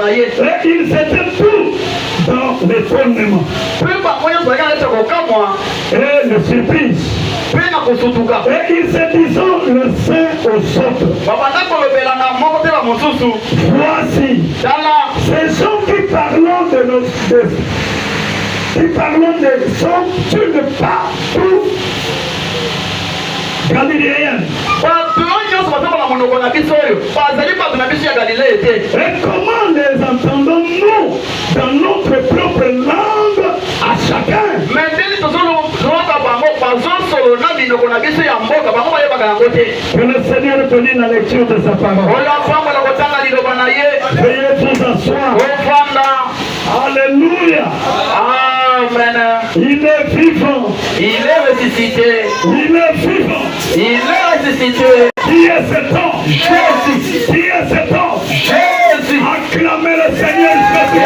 Et ils étaient tous dans l'étonnement. Et le surprise. Et ils se disant le sein aux autres. Voici ces gens qui parlent de nos qui parlent de sont-ils partout galiléens. Et comment les entendons-nous dans notre propre langue à chacun? Que le Seigneur donne la lecture de sa parole. Veuillez vous asseoir. Alléluia. Amen. Il est vivant. Il est ressuscité. Il est vivant. Il est ressuscité. Qui est cet homme? Jésus. Qui est cet homme? Jésus. Acclamez le Seigneur Jésus.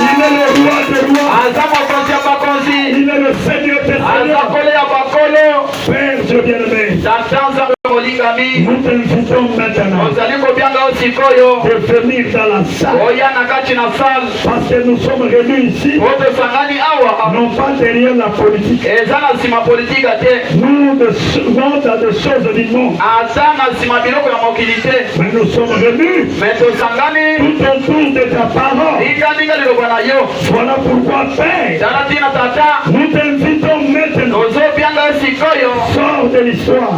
Il est le roi des rois. Il est le Seigneur des seigneurs. Père Dieu bien-aimé, nous t'invitons maintenant de venir dans la salle parce que nous sommes réunis ici non pas derrière la politique, nous non dans des choses du monde, mais nous sommes réunis tout autour de ta parole. Voilà pourquoi Père, nous t'invitons maintenant, sors de l'histoire,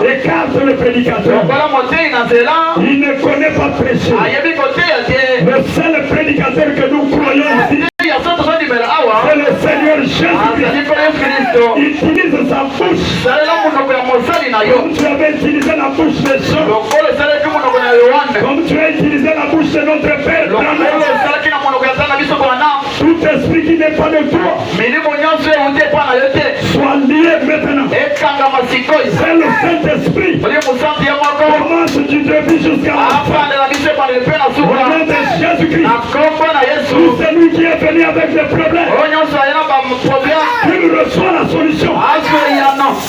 écarte le prédicateur. Il ne connaît pas prêcher. Le seul prédicateur que nous croyons ici, c'est le Seigneur Jésus-Christ. Il utilise sa bouche comme tu avais utilisé la bouche des gens, comme tu as utilisé la bouche de notre Père. Tout esprit qui n'est pas de toi soit lié maintenant. C'est le Saint-Esprit. Commence du début jusqu'à la fin. Au nom de Jésus-Christ. Tout celui qui est venu avec des problèmes, qu'il reçoit la solution.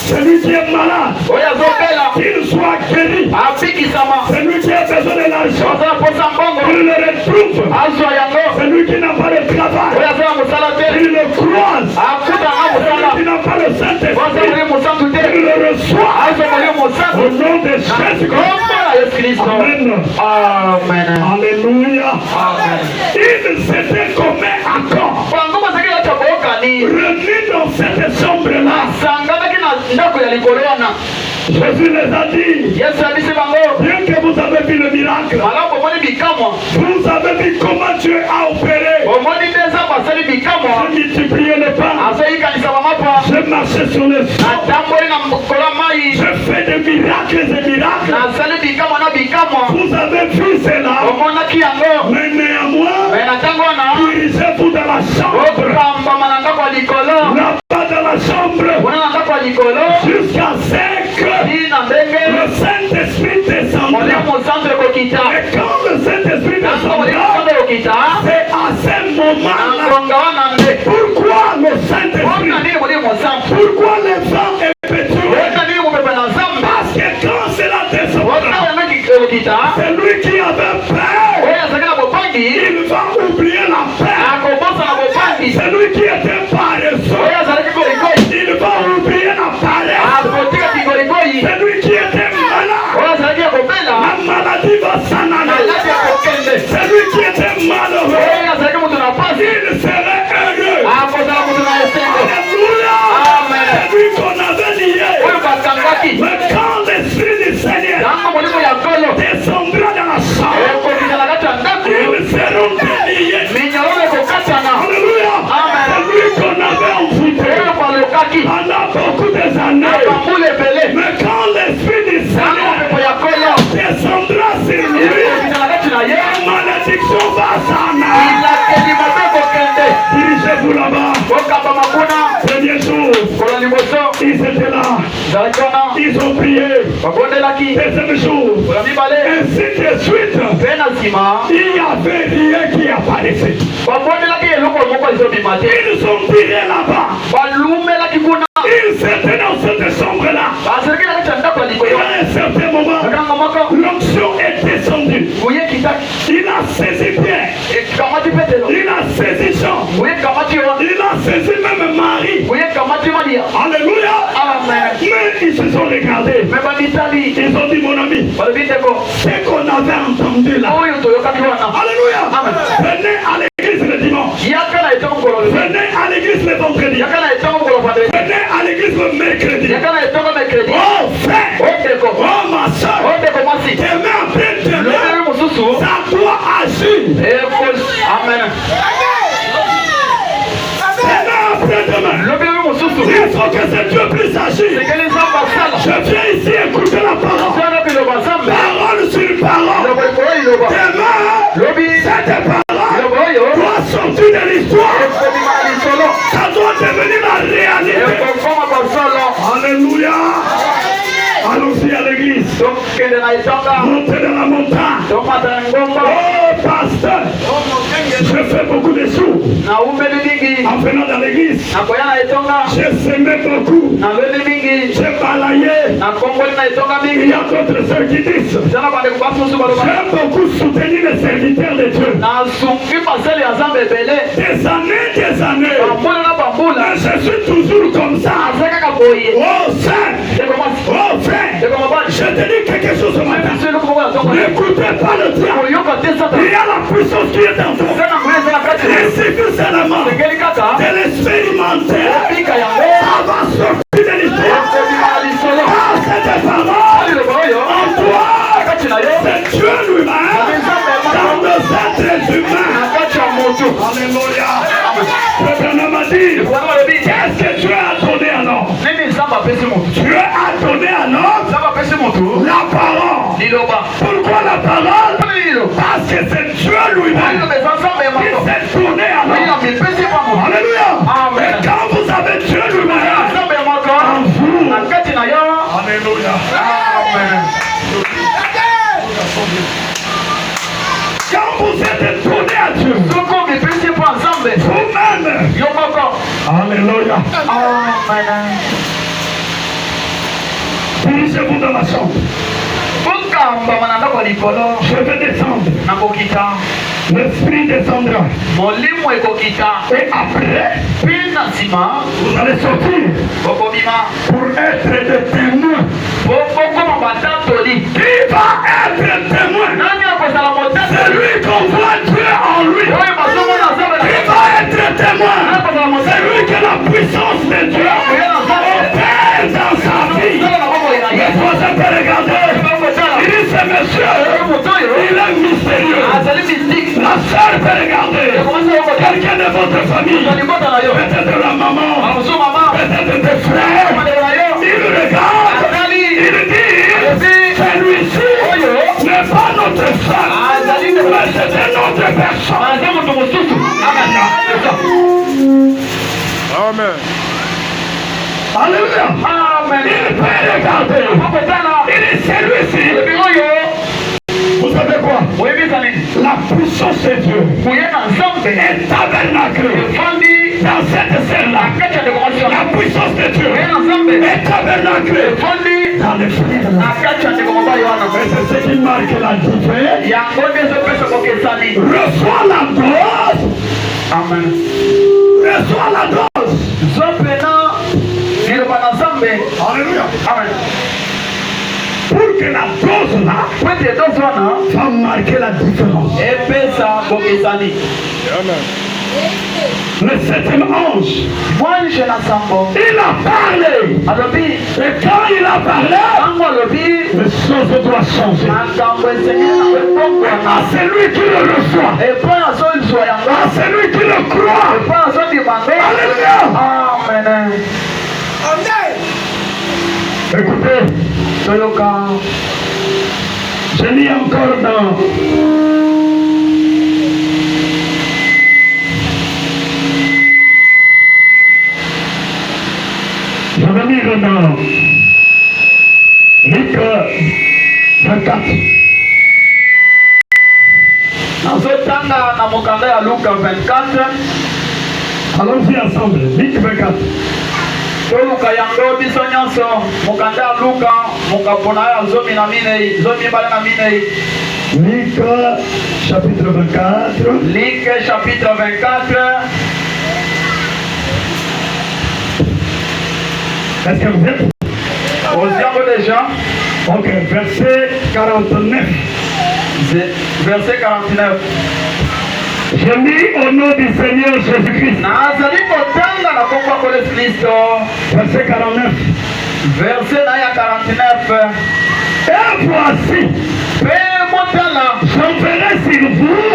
Celui qui est malade, qu'il soit guéri. Celui qui a besoin de l'argent, qu'il le retrouve. Celui qui n'a pas de travail, qu'il le croise. Celui qui n'a pas le Saint-Esprit, qu'il le reçoit. Au nom de Jésus-Christ. Amen. Alléluia. Il s'était commis encore. Revenez dans cette chambre-là. Jésus les a dit, bien que vous avez vu le miracle, vous avez vu comment Dieu a opéré. J'ai multiplié les pas, j'ai marché sur les eaux, j'ai fait des miracles et des miracles. Vous avez vu cela, mais néanmoins, dirigez-vous dans la chambre, là-bas dans la chambre, jusqu'à ce que le Saint-Esprit descendra. Et quand le Saint-Esprit descendra, c'est à ce moment-là. Pourquoi le Saint-Esprit? Pourquoi les vents est pétrole? Parce que quand cela descendra, c'est lui qui avait peur. Il va oublier la paix. C'est lui qui était paresseux. Il va oublier la paresse. C'est lui qui était malade. La maladie va s'en aller. C'est lui qui était malheureux. Il serait heureux. Alléluia. C'est lui qu'on avait lié. Mais quand l'Esprit du Seigneur descendra dans la chambre, ils seront déliés. Alléluia. C'est lui qu'on avait envoûté pendant beaucoup des années. Mais quand l'Esprit du Seigneur descendra sur lui, la malédiction va s'en aller. Dirigez-vous là-bas. Premier jour, ils étaient là. Ils ont prié. Deuxième jour, ainsi de suite. Il n'y avait rien qui apparaissait. Ils ont tiré là-bas. Ils étaient dans cette chambre-là. Alléluia. Amen. Mais ils se sont regardés. Mais banitali. Ils ont dit, mon ami, ce qu'on avait entendu là. Alléluia. Amen. Venez à l'église le dimanche. Yakana etongo kolo. Venez à l'église le vendredi. Yakana etongo kolo vendredi. Venez à l'église le mercredi. Yakana etongo mercredi. Oh frère. Ondeko. Oh ma soeur. Ondeko masi. Demain après demain. Lobele mususu. Ça doit agir. Amen. Demain après demain. Lobele mususu. Il faut que ce Dieu puisse agir. C'est que les hommes basala. Je viens ici écouter la parole. Sana bilo basambe. Parole sur parole. Demain, cette parole doit sortir de l'histoire. Ça doit devenir la réalité. Alléluia. Allons-y à l'église. Montez dans la montagne. Oh pasteur, je fais beaucoup de sous. En venant dans l'église, j'ai semé beaucoup. J'ai balayé. Il y a d'autres sœurs qui disent, j'aime beaucoup soutenir les serviteurs de Dieu. Des années. Mais je suis toujours comme ça. Oh Saint, oh frère, je te dis quelque chose ce matin. N'écoutez pas le diable. Il y a la puissance qui est en toi. Il suffit seulement de l'expérimenter. Ça va sortir de l'histoire. Par cette parole, en toi, c'est Dieu lui-même dans nos êtres humains. Alléluia. Le Branham a dit, qu'est-ce que Dieu a donné à l'homme? Dieu a donné à l'homme la parole. Pourquoi la parole? Parce que c'est Dieu lui-même qui s'est donné à l'homme. Alléluia. Et quand vous avez Dieu lui-même en vous, alléluia. Quand vous êtes donné à Dieu, vous-même, alléluia. Dirigez-vous dans la chambre. Je vais descendre. L'esprit descendra. Et après, vous allez sortir pour être des témoins. Qui va être témoin? C'est lui qu'on voit Dieu en lui. Qui va être témoin? C'est lui qui a la puissance de Dieu opère dans sa vie. Mais vous avez regardé, il dit ce monsieur, il est mystérieux. La sœur peut regarder, quelqu'un de votre famille, peut-être la maman, peut-être des frères, il regarde, il dit, celui-ci n'est pas notre frère, mais c'est une autre personne. Amen. Alléluia. Amen. Il peut regarder. Il est celui-ci. Vous savez quoi? La puissance de Dieu est tabernaclée dans cette scène-là. La puissance de Dieu est tabernaclée dans les frères-là. Et c'est ce qui marque la différence. Reçois la dose. Amen. Reçois la dose. Alléluia. Amen. Pour que la dose là va marquer la différence. Amen. Le septième ange, il a parlé. Et quand il a parlé, les choses doivent changer. À celui qui le reçoit, à celui qui le croit. Alléluia. Amen. Écoutez, je lis encore dans je vais lire dans Luc 24. Nazotanga na mokanda ya Luka 24. Allons-y ensemble. Luc 24. Toluka yango biso nyonso mokanda ya Luka mokapona ya zomi na minei zomi bala na minei. Luc chapitre 24. Luc chapitre 24. Est-ce que vous êtes? Osiamo déjà. Ok, verset 49. Verset 49. Je lis au nom du Seigneur Jésus-Christ. Nazali kotanga na kombo kwa Yesu Kristo. Verset 49. Verset na ya 49. Et voici, j'enverrai sur vous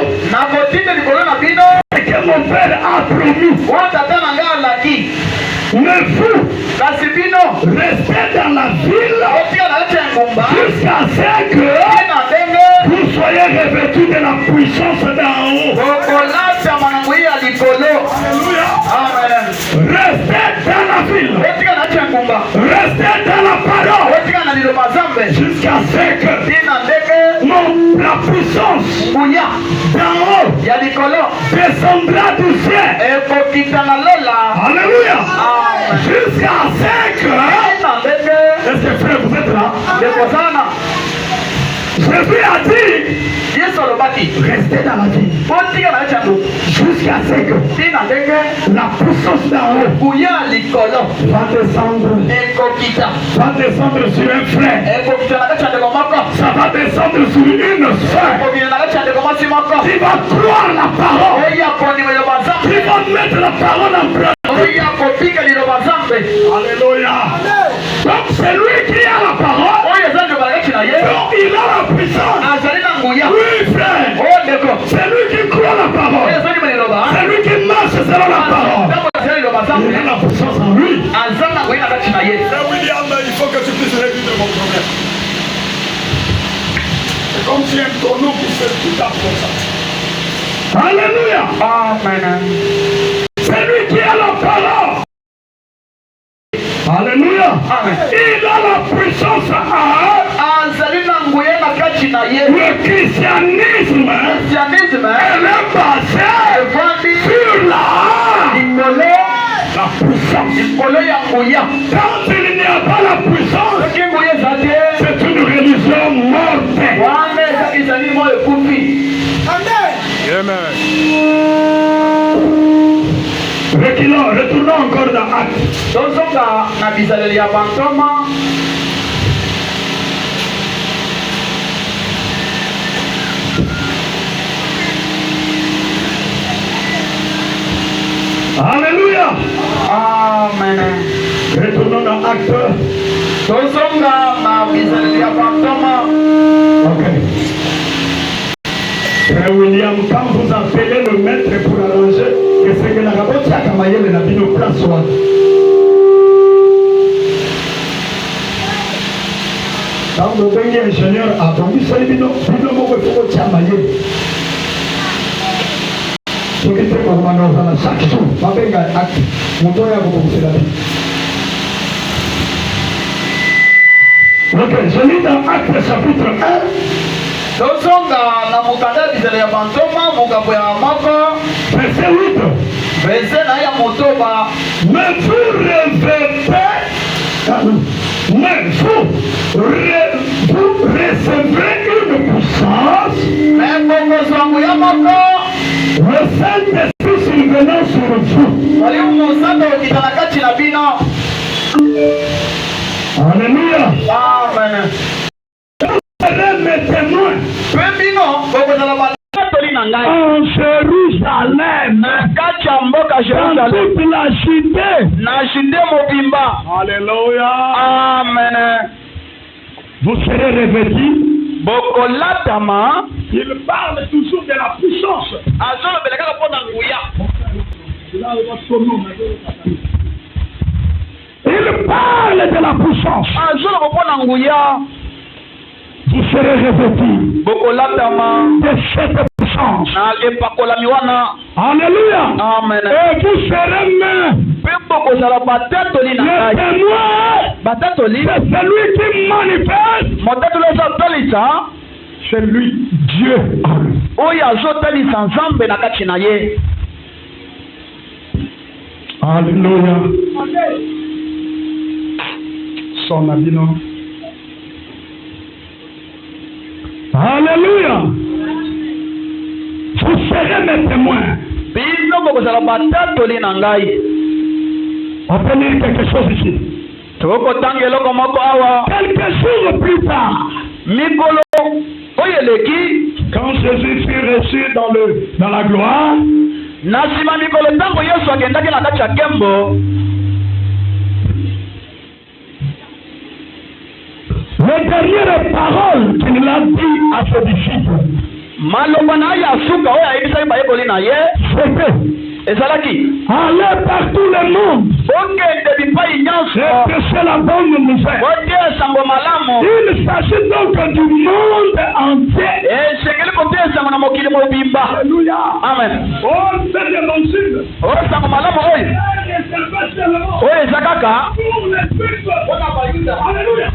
ce que mon Père a promis. Mais vous, restez dans la ville jusqu'à ce que vous soyez revêtus de la puissance d'en haut. Alléluia. Amen. Restez dans la ville. Restez dans la parole. Jusqu'à ce que la puissance d'en haut descendra du ciel. Alléluia. Jusqu'à ce que... Est-ce que frère vous êtes là? Jésus a dit, restez dans la vie jusqu'à ce que la puissance d'en haut va descendre sur un frère, ça va descendre sur une soeur qui va croire la parole, qui va mettre la parole en pratique. Alléluia. Donc c'est lui qui a la parole, donc il a la puissance. Oui frère, c'est lui qui croit la parole, c'est lui qui marche selon la parole. Il a la puissance en lui. William, il faut que tu puisses résoudre mon problème. C'est comme si un tonneau qui fait tout à comme ça. Alléluia. Amen. C'est lui qui a la parole. Alléluia. Amen. Il a la puissance à le christianisme. Elle est basée sur la puissance. Quand il n'y a pas la puissance, c'est une religion morte. Amen. Retournons encore dans Actes. Alléluia. Amen. Retournons dans Actes. Ok. Frère William, quand vous appelez le maître pour arranger, et c'est que la rabote a camaillé le nabino place. Quand vous venez ingénieur à Bambi Salibino, vous ne pouvez pas chamailler. Ce qui est dans chaque jour, ma belle acte, mon doigt à vous c'est la vie. Ok, je lis dans Acte chapitre 1. Tosonga na mukanda bizele ya bantoma mukapo ya moko Verset 8. verset na ya motoba. Mais vous revêtez, mais vous recevrez une puissance, Mais bongo zangu ya moko le Saint-Esprit survenant sur vous. wali umusando kitana kati na bino. Alléluia. Amen. Serez mes témoins Pembino bongo za la batoli na ngai. en Jérusalem, Kati ya mboka dans Jerusalem toute la Judée, na shinde mobimba. Alléluia. Amen. Vous serez revêtus. Bokolatama Il parle toujours de la puissance. azolo beleka pona nguya. Il parle de la puissance. Azolo pona nguya. Vous serez revêtus Bokolatama de cette puissance. na epakola miwana. Alléluia. Amen. Et vous serez même Pembo kozala batatoli na le ngai. témoin Batatoli de celui qui manifeste. motatoli ozotalisa C'est lui, Dieu. oyo azotalisa nzambe na kati na ye. Alléluia. Son abino. Alléluia. Vous serez mes témoins. Bino bokozala batatoli na ngai. On peut lire quelque chose ici. Quelques jours plus tard, quand Jésus fut reçu dans la gloire, les dernières paroles qu'il a dit à ses disciples, c'était allez par tout le monde et prêchez la bonne nouvelle. Il s'agit donc du monde entier. Alléluia. Amen. Oh, c'est l'évangile. Alléluia.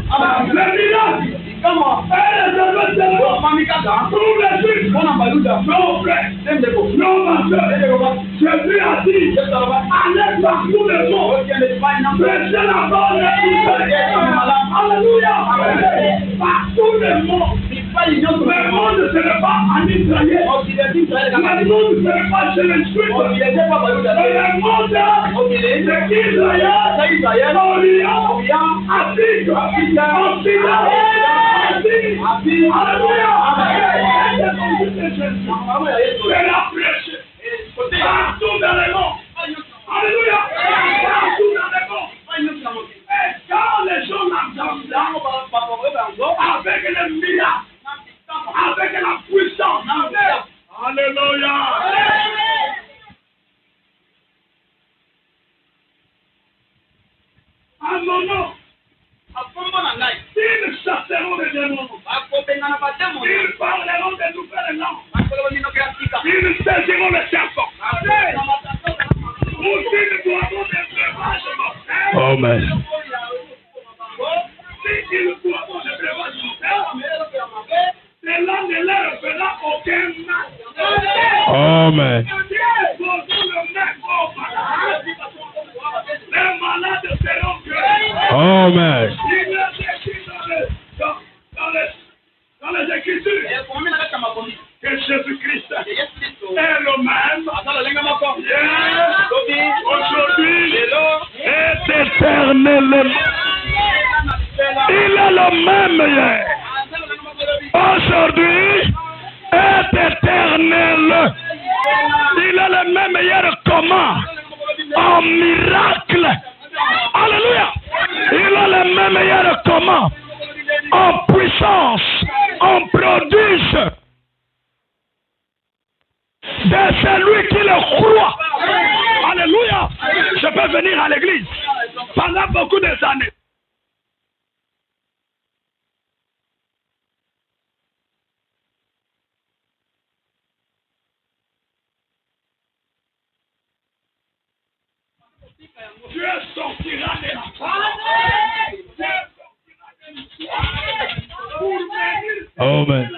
Jésus a dit, allez partout le monde, prêchez la bonne nouvelle. Alléluia. Partout le monde. Le monde ne serait pas en Israël. Le monde ne serait pas chez les Juifs. Le monde c'est Israël, Orient, Afrique, Occident. Alléluia. C'est la prêche. Partout dans le monde. Alléluia. Partout dans le monde. Et quand les gens l'entendent, avec les miracles, avec la puissance. Alléluia. À mon nom, ils chasseront les démons. Ils parleront de nouvelles langues. Ils saisiront les serpents. Aussi nous doivons des breuvages mortels. Amen. Si nous doivons des breuvages mortels, cela ne leur fera aucun mal. Amen. Les malades seront guéris. Amen. Dans les Écritures, que Jésus-Christ est le même aujourd'hui et éternellement. Il est le même hier, aujourd'hui est éternel. Il est le même hier comment? En miracle. Alléluia. Il est le même hier comment? En puissance, en prodige de celui qui le croit. Alléluia. Je peux venir à l'église pendant beaucoup d'années. Dieu sortira de la part. Amen.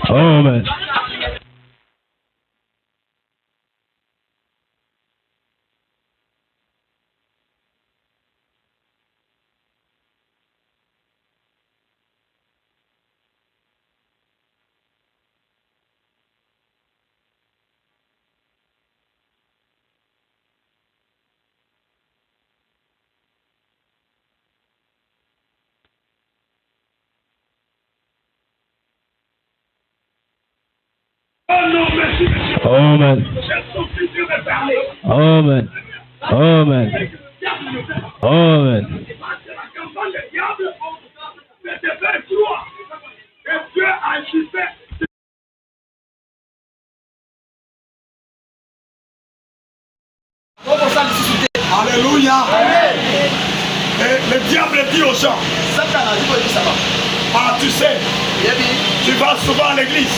Amen. Amen. Amen. Amen. Amen. Alléluia. Et le diable dit aux gens, ah tu sais, tu vas souvent à l'église.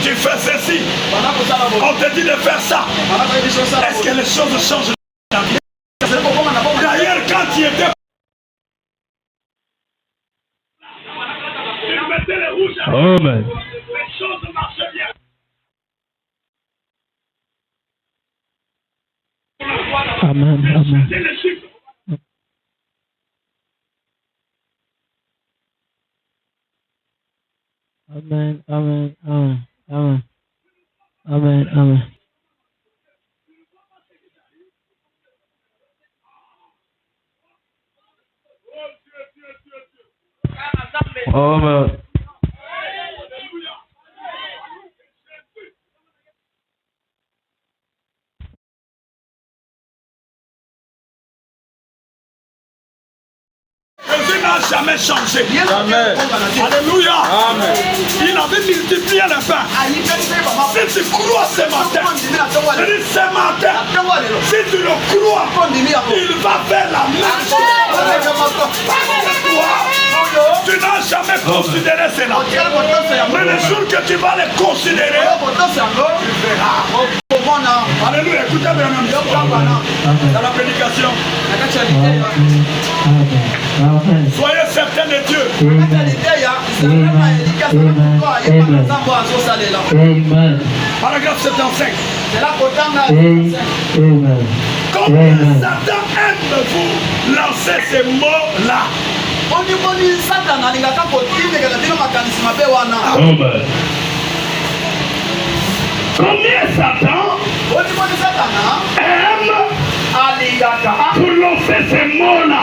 Tu fais ceci. On te dit de faire ça. Est-ce que les choses changent? D'ailleurs, quand tu étais... Tu mettais les rouges. Amen. Les choses marchaient bien. Amen. Amen. Amen, amen, amen, amen, amen, amen. Amen. Jésus n'a jamais changé. Amen. Alléluia. Amen. Il avait multiplié le pain. Si tu crois ce matin, je dis ce matin, si tu le crois, il va faire la même chose. Tu n'as jamais considéré cela. Mais le jour que tu vas le considérer, tu verras. Alléluia, écoutez bien dans la prédication. Soyez certains de Dieu. Amen. Paragraphe 75. Amen. Comme Satan aime vous lancer ces mots-là. Amen. Combien Satan aime pour lancer ces mots-là.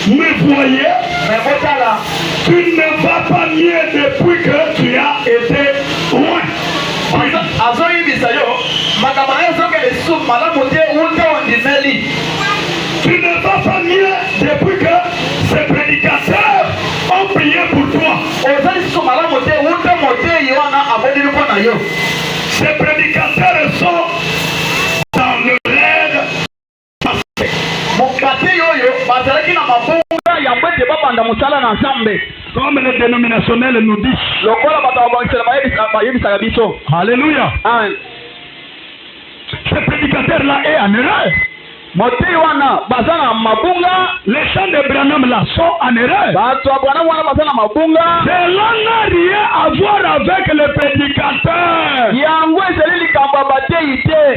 Mais voyez, tu ne vas pas mieux depuis que tu as été loin. Tu ne vas pas mieux depuis que ces prédicateurs ont prié pour toi. Ces prédicateurs sont dans le rêve passé. Comme les dénominationnels nous disent. Alléluia. Ce prédicateur-là est en erreur. Les chants de Branham là sont en erreur. Cela n'a rien à voir avec le prédicateur.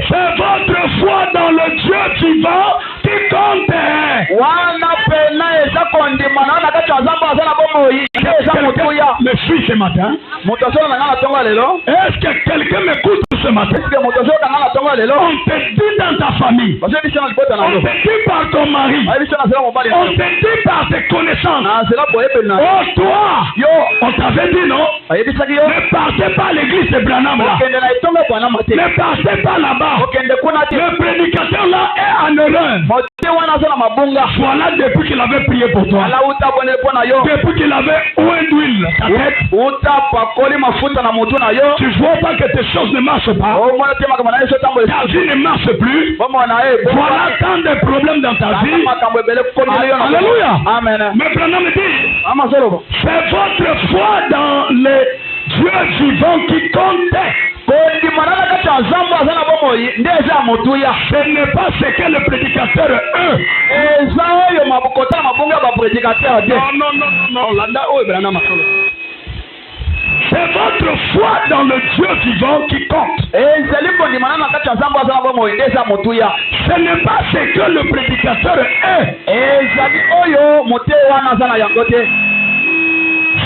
C'est votre foi dans le Dieu vivant qui compte. Me suit ce matin. Est-ce que quelqu'un m'écoute ce matin? On te dit dans ta famille. On te dit par ton mari. On te dit par tes connaissances. Oh toi, on t'avait dit non? Ne partez pas à l'église de Branham là. Ne partez pas là-bas. Le prédicateur là est en erreur. Voilà depuis qu'il avait prié pour toi. Depuis qu'il avait oint d'huile ta tête. Tu vois pas que tes choses ne marchent pas. Ta vie ne marche plus. Voilà tant de problèmes dans ta vie. Alléluia. Amen. Mais Branham dit, c'est votre foi dans les dieux vivants qui compte. Ce n'est pas ce que le prédicateur eux. Non. C'est votre foi dans le Dieu vivant qui compte. Ce n'est pas ce que le prédicateur est.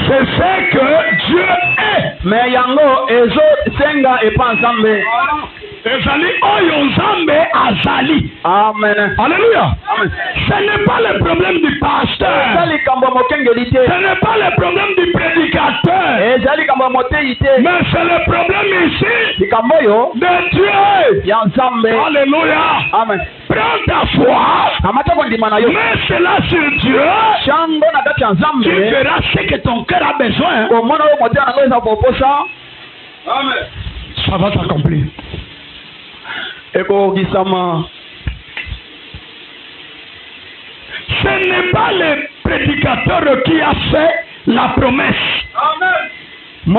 C'est ce que Dieu est. Mais yango ezo senga epanzambe. Ezali oyo nzambe azali. Amen. Alléluia. Amen. Ce n'est pas le problème du pasteur. Ce n'est pas le problème du prédicateur. Mais c'est le problème ici de Dieu. Alléluia. Amen. Prends ta foi. Mets cela sur Dieu. Tu verras ce que ton cœur a besoin. Amen. Ça va s'accomplir. Ce n'est pas le prédicateur qui a fait la promesse. Amen. C'est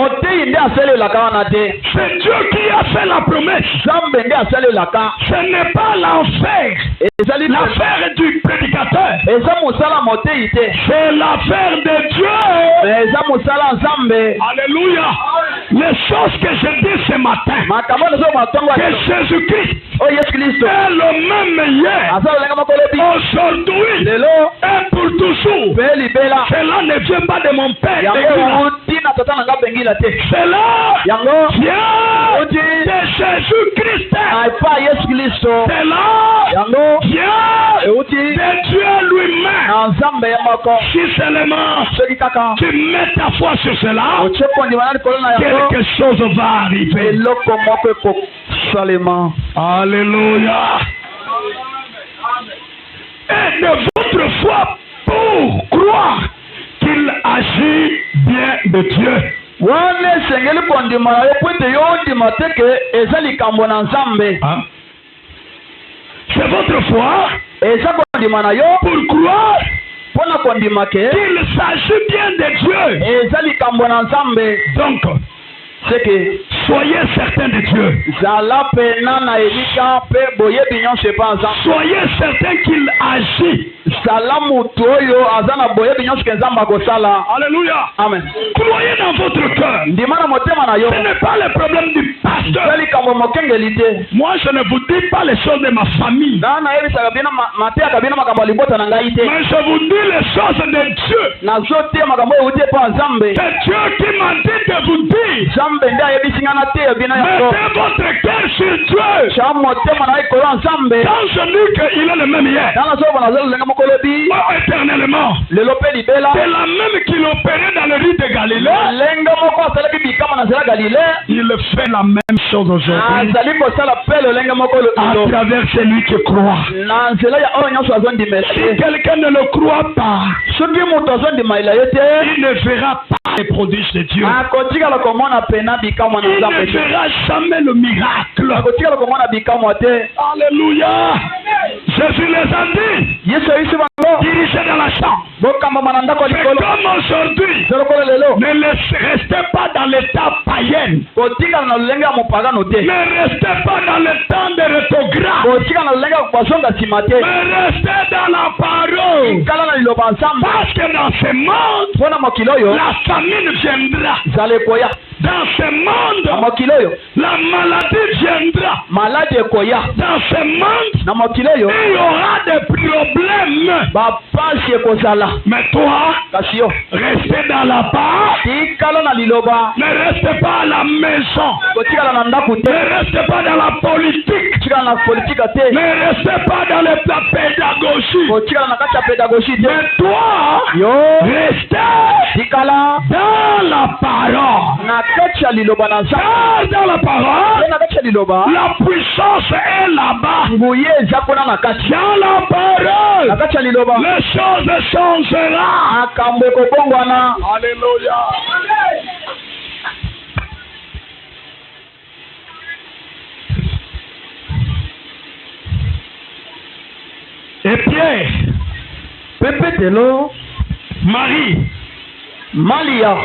Dieu qui a fait la promesse. Ce n'est pas l'enfer. L'affaire du prédicateur. C'est l'affaire de Dieu. Alléluia. Les choses que je dis ce matin, que Jésus-Christ est le même hier, aujourd'hui et pour toujours. Cela ne vient pas de mon père. Cela vient de Jésus-Christ. Cela vient de Dieu lui-même. Si seulement tu mets ta foi sur cela, quelque chose va arriver. Alléluia. Et de votre foi pour croire qu'il agit bien de Dieu. Hein? C'est votre foi pour croire qu'il s'agit bien de Dieu. Donc, c'est que soyez certains de Dieu. Soyez certains qu'il agit. Alléluia. Amen. Croyez dans votre cœur. Ce n'est pas le problème du pasteur. Moi, je ne vous dis pas les choses de ma famille. Mais je vous dis les choses de Dieu. C'est Dieu qui m'a dit de vous dire. Mettez votre cœur sur Dieu. Quand je dis qu'il est le même hier, éternellement, c'est la même qu'il opérait dans le riz de Galilée. Il fait la même chose aujourd'hui à travers celui qui croit. Si quelqu'un ne le croit pas, il ne verra pas les prodiges de Dieu. Il ne verra jamais le miracle. Alléluia. Jésus les a dit, dirigez dans la chambre. C'est comme aujourd'hui. Ne restez pas dans l'état païen. Ne restez pas dans le temps de rétrograde. Mais restez dans la parole. Parce que dans ce monde, la famine viendra. Dans ce monde, la maladie viendra. Dans ce monde, il y aura des problèmes. Mais toi, restez dans la part. Ne restez pas à la maison. Ne restez pas dans la politique. Ne restez pas dans la pédagogie. Mais toi, restez dans la parole. Dans la parole, la puissance est là-bas. Dans la parole, les choses changeront. Alléluia. Et Pierre, Marie, Malia,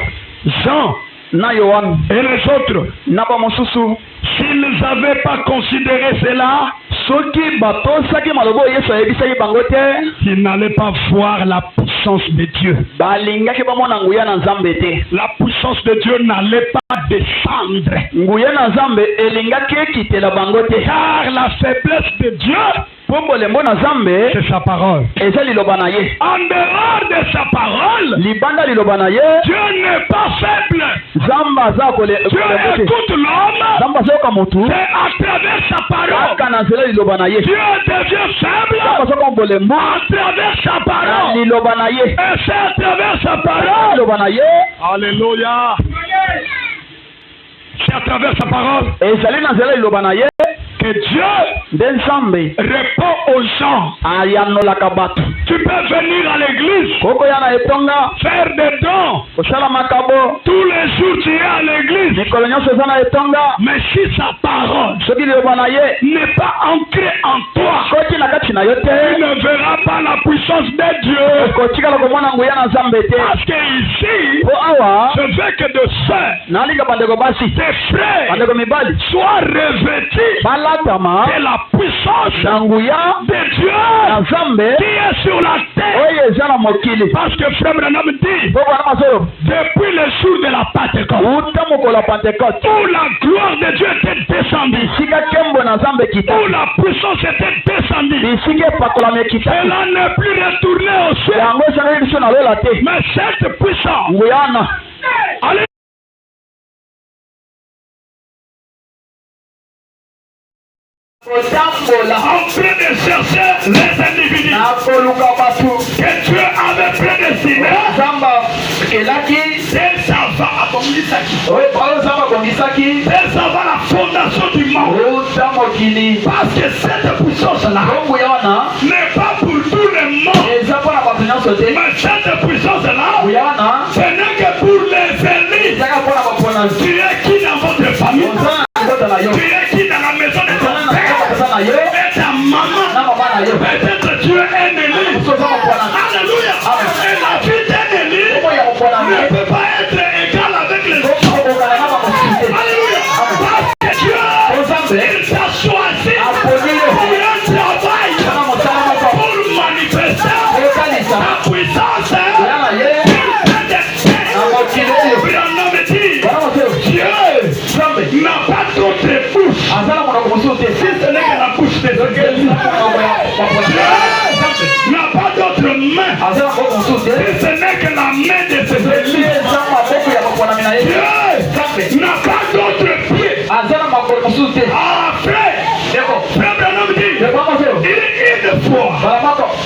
Jean, et les autres, s'ils n'avaient pas considéré cela, ils n'allaient pas voir la puissance de Dieu. La puissance de Dieu n'allait pas descendre. Car la faiblesse de Dieu, c'est sa parole. En dehors de sa parole, Dieu n'est pas faible. Dieu écoute l'homme. C'est à travers sa parole. Dieu devient faible à travers sa parole. Et c'est à travers sa parole. Alléluia. C'est à travers sa parole que Dieu répond aux gens. Tu peux venir à l'église, faire des dons. Tous les jours tu es à l'église. Mais si sa parole n'est pas ancrée en toi, tu ne verras pas la puissance de Dieu. Parce que ici, je veux que de sœurs, tes frères soient revêtus de la puissance de Dieu qui est sur la terre. Parce que frère Branham dit, depuis le jour de la Pentecôte, où la gloire de Dieu était descendue, où la puissance était descendue. Elle n'est plus retournée au ciel. Mais cette puissance, allez, en train de chercher les individus que Dieu avait prédestinés, dès avant la fondation du monde. Parce que cette puissance-là n'est pas pour tout le monde. Mais cette puissance-là, ce n'est que pour les élites. Tu es qui dans votre famille? Tu es qui dans la maison de ton père? Et ta maman? Peut-être tu es un élu. Alléluia. Et la vie d'un élu ne peut pas être égale avec les autres. Alléluia. Parce que Dieu, il t'a choisi pour un travail, pour manifester ta puissance. Dieu n'a pas d'autre bouche. Si ce n'est que la bouche des églises. Dieu n'a pas d'autre main. Si ce n'est que la main de ses églises. Dieu n'a pas d'autre pied. Après, Frère Branham dit, une fois,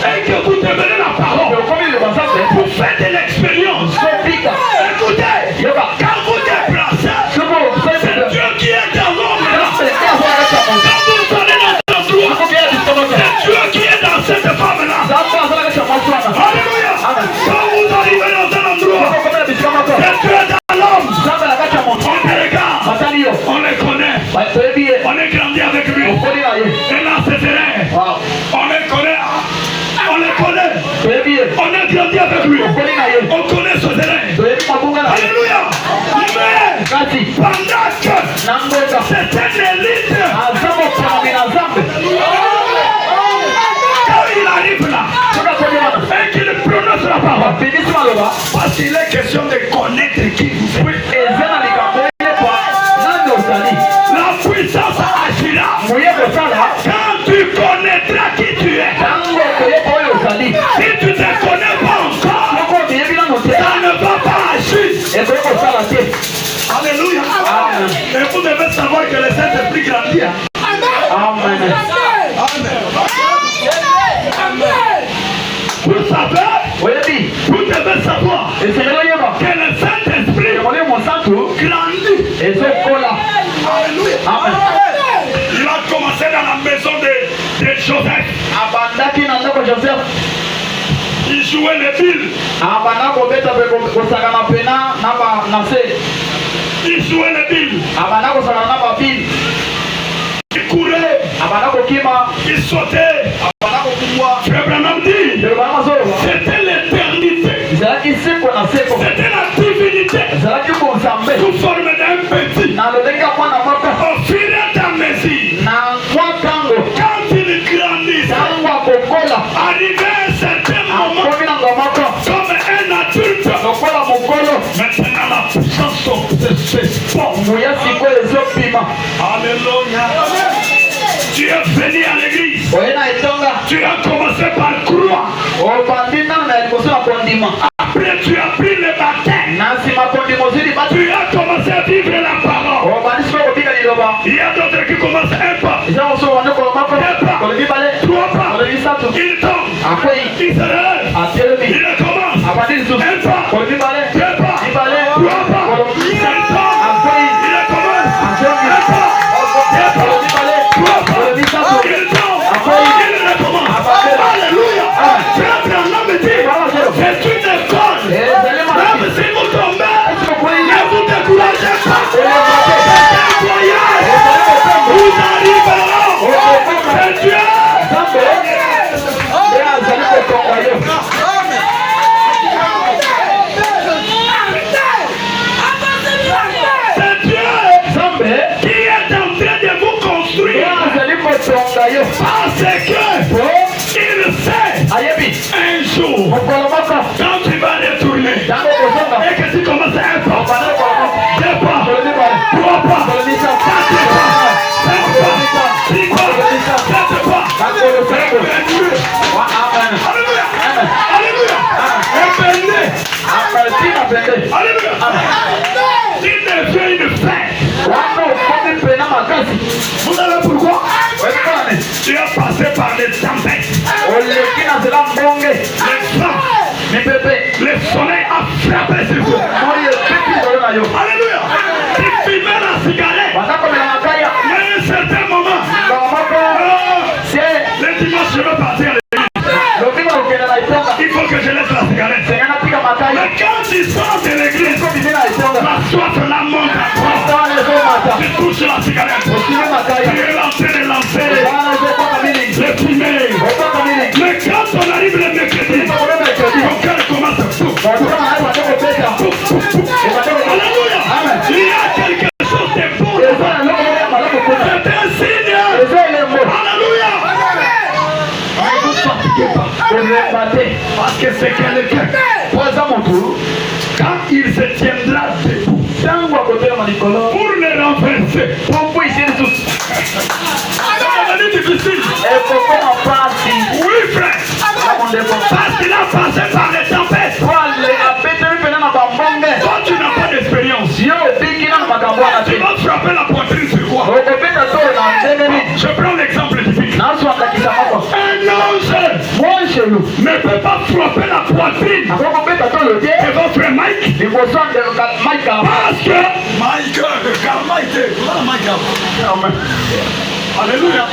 et que vous devenez la parole, vous faites de l'expérience. Écoutez, quand vous déplacez, c'est Dieu qui est dans l'homme. Quand vous allez dans cet endroit, c'est Dieu qui est dans cette femme-là. Alléluia. Quand vous arrivez dans un endroit, c'est Dieu dans l'homme. On les regarde, on les connaît, on est grandi avec lui. Et là c'est vrai, on les connaît, on a grandi avec lui, on connaît ce terrain. Alléluia. Mais pendant que c'est un élite, quand il arrive là et qu'il prononce la parole, parce qu'il est question de connaître qui vous êtes. La puissance agira quand tu connaîtras qui tu es. Si tu ne te connais pas encore, ça ne va pas agir. Alléluia. Et vous devez savoir que le Saint-Esprit grandit. Amen. Vous savez, vous devez savoir que le Saint-Esprit grandit. Alléluia. Il a commencé dans la maison de Joseph. Il jouait les billes. Il jouait les billes. Il courait. Il sautait. Frère Branham dit, c'était l'éternité. C'était la divinité. Sous forme d'un petit. Au fur et à mesure, quand il grandissait, arrivé à un certain moment, comme un adulte, maintenant la puissance s'exporte. Alléluia. Tu es venu à l'église. Tu as commencé par croire. Après tu as pris le baptême. Tu as commencé à vivre la parole. Il y a d'autres qui commencent un pas, 2 pas, 3 pas. Il tombe. Il se relève. Il recommence. 1 pas, 2 pas, 3 pas. Il tombe. Il recommence. 1 pas, 2 pas, 3 pas. Il tombe. Il recommence. Alléluia. Frère Branham me dit, c'est une école. Même si vous tombez, ne vous découragez pas. C'est un voyage. Vous arriverez. C'est Dieu. Alléluia. Alléluia. Il devient une fête. Vous savez pourquoi? Tu as passé par les tempêtes. Le soleil a frappé sur toi. Alléluia. Tu fumais la cigarette. Mais à un certain moment, le dimanche, je veux partir à l'église. Il faut que je laisse la cigarette. Mais quand tu sors de l'église, la soif la monte à toi. Tu touches la cigarette. Tu es en train de lancer le fumer. Mais quand on arrive le mercredi, ton cœur commence à souffler. Alléluia. Il y a quelque chose de beau. C'est un signe. Alléluia. Ne vous fatiguez pas. Parce que c'est quelqu'un. Quand il se tiendra debout pour les renverser, ça va devenir difficile. Oui, frère. Parce qu'il a passé par les tempêtes. Toi, tu n'as pas d'expérience. Tu vas frapper la poitrine sur quoi? Je prends l'exemple divin. Un ange ne peut pas frapper la poitrine de votre Mike. Parce que Alléluia.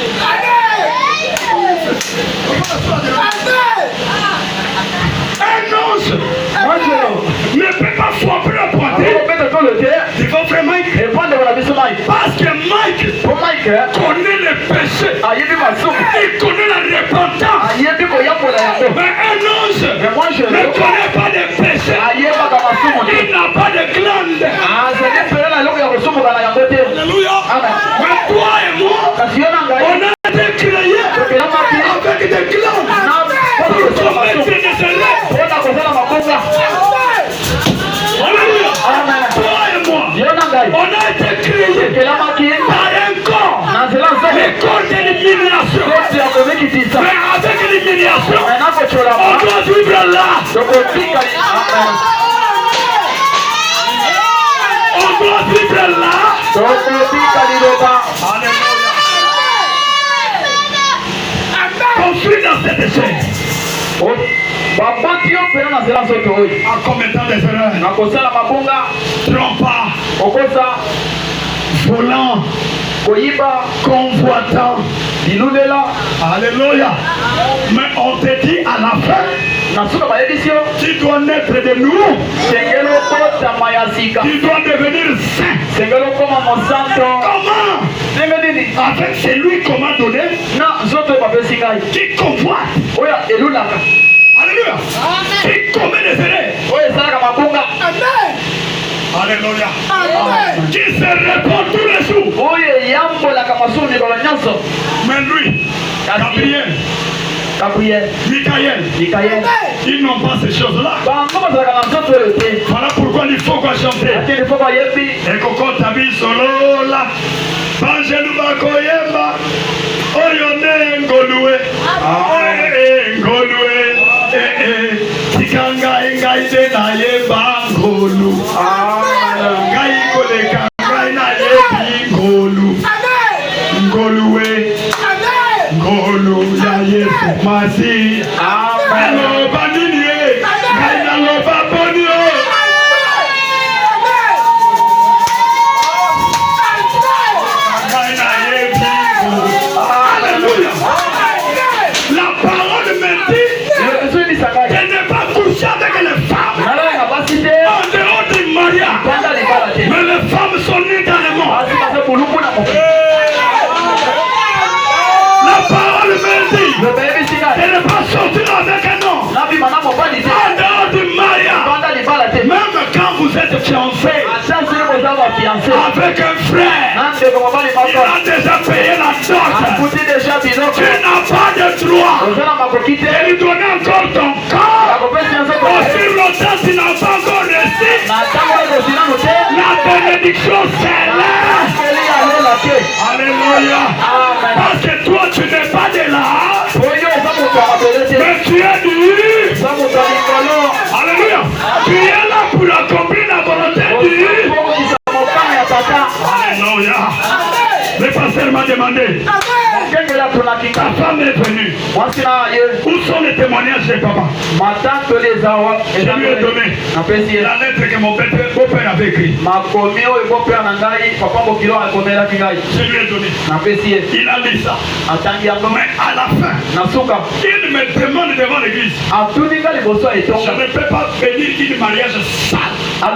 un ange ne peut pas frapper la poitrine de votre Mike. Parce que Mike connaît le péché. Il connaît la repentance. Mais un ange ne connaît pas de péché. Il n'a pas de glande. Alléluia. Mais toi et moi, on a été créés avec des glandes pour commettre des erreurs. Alléluia. Toi et moi, on a été créés par un corps. Le corps de l'illumination. Mais avec l'illumination, on doit vivre là. On doit vivre là. Construit dans cette échelle. À commettant des erreurs, trompant, volant, convoitant. Alléluia. Mais on te dit à la fin, tu dois naître de nouveau. Tu dois devenir saint. Comment? Avec celui qu'on m'a donné, qui convoite. Alléluia. Qui commet des erreurs. Alléluia. Qui se répand tous les jours. Mais lui, Gabriel, Michael, ils n'ont pas ces choses-là. Voilà pourquoi il faut qu'on chante. Et Coco Tabi Solo là. Banjelu Bakoyemba. Oyone Ngolue. Ngolue. Tikanga Ingaide na Yemba Ngolu. Ngai Koleka Ngai na Yebi Ngolu. Ngolue. Ngolu ya Yesu Masi. Amen. Bandini. Ngai na loba bonio. Ngai na Yebi Ngolu. Alléluia. La parole me dit qu'elle n'est pas couchée avec les femmes en dehors du mariage. Mais les femmes sont nées dans le monde. La parole me dit qu'elle n'est pas sortie avec un homme en dehors du mariage. Même quand vous êtes fiancé avec un frère, il a déjà payé la dot. Tu n'as pas de droit de lui donner encore ton corps. Aussi longtemps tu n'as pas encore reçu la bénédiction céleste. Alléluia. Parce que toi tu n'es pas de là, mais tu es du pasteur m'a demandé. Ta femme est venue. Où sont les témoignages de papa? Je lui ai donné la lettre que mon beau-père avait écrite. Je lui ai donné. Il a lu ça. Mais à la fin, il me demande devant l'église. Je ne peux pas bénir une mariage sale. Quand